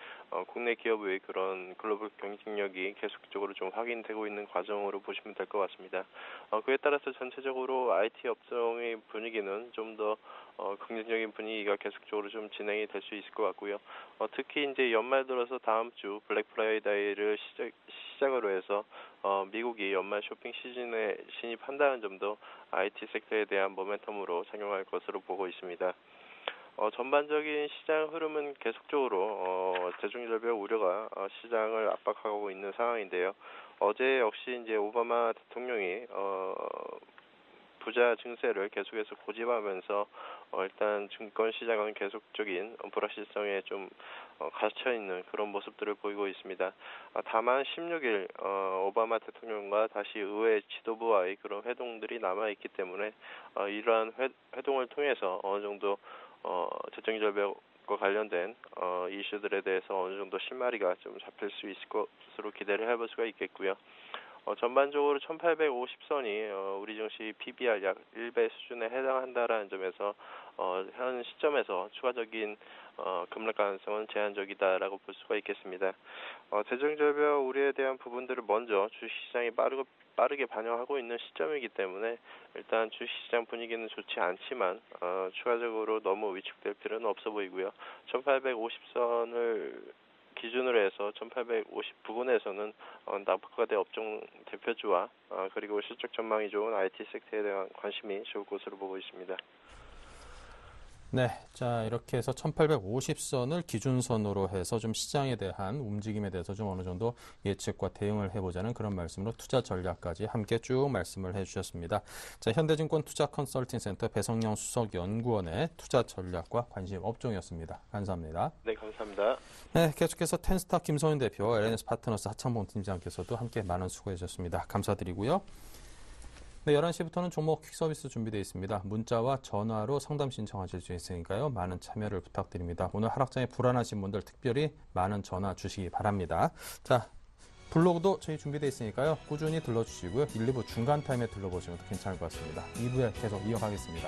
국내 기업의 그런 글로벌 경쟁력이 계속적으로 좀 확인되고 있는 과정으로 보시면 될 것 같습니다. 그에 따라서 전체적으로 IT 업종의 분위기는 좀 더 긍정적인 분위기가 계속적으로 좀 진행이 될 수 있을 것 같고요. 특히 이제 연말 들어서 다음 주 블랙 프라이데이를 시작으로 해서 미국이 연말 쇼핑 시즌에 진입한다는 점도 IT 섹터에 대한 모멘텀으로 작용할 것으로 보고 있습니다. 전반적인 시장 흐름은 계속적으로 대중절벽 우려가 시장을 압박하고 있는 상황인데요. 어제 역시 이제 오바마 대통령이 부자 증세를 계속해서 고집하면서 일단 증권 시장은 계속적인 불확실성에 좀 갇혀 있는 그런 모습들을 보이고 있습니다. 다만 16일 오바마 대통령과 다시 의회 지도부와의 그런 회동들이 남아 있기 때문에 이러한 회동을 통해서 어느 정도 재정절벽과 관련된 이슈들에 대해서 어느 정도 실마리가 좀 잡힐 수 있을 것으로 기대를 해볼 수가 있겠고요. 전반적으로 1850선이 우리 증시 PBR 약 1배 수준에 해당한다라는 점에서 현 시점에서 추가적인 급락 가능성은 제한적이다라고 볼 수가 있겠습니다. 재정절벽 우려에 대한 부분들을 먼저 주식시장이 빠르게 반영하고 있는 시점이기 때문에 일단 주식시장 분위기는 좋지 않지만 추가적으로 너무 위축될 필요는 없어 보이고요. 1850선을 기준으로 해서 1850 부근에서는 납부과대 업종 대표주와 그리고 실적 전망이 좋은 IT 섹터에 대한 관심이 좋을 것으로 보고 있습니다. 네, 자 이렇게 해서 1850선을 기준선으로 해서 좀 시장에 대한 움직임에 대해서 좀 어느 정도 예측과 대응을 해보자는 그런 말씀으로 투자 전략까지 함께 쭉 말씀을 해주셨습니다. 자, 현대증권 투자 컨설팅 센터 배성영 수석 연구원의 투자 전략과 관심 업종이었습니다. 감사합니다. 네, 감사합니다. 네, 계속해서 텐스타 김소연 대표, LNS 파트너스 하창봉 팀장께서도 함께 많은 수고해 주셨습니다. 감사드리고요. 네, 11시부터는 종목 퀵 서비스 준비되어 있습니다. 문자와 전화로 상담 신청하실 수 있으니까요. 많은 참여를 부탁드립니다. 오늘 하락장에 불안하신 분들 특별히 많은 전화 주시기 바랍니다. 자, 블로그도 저희 준비되어 있으니까요. 꾸준히 들러주시고요. 1, 2부 중간 타임에 들러보시면 괜찮을 것 같습니다. 2부에 계속 이어가겠습니다.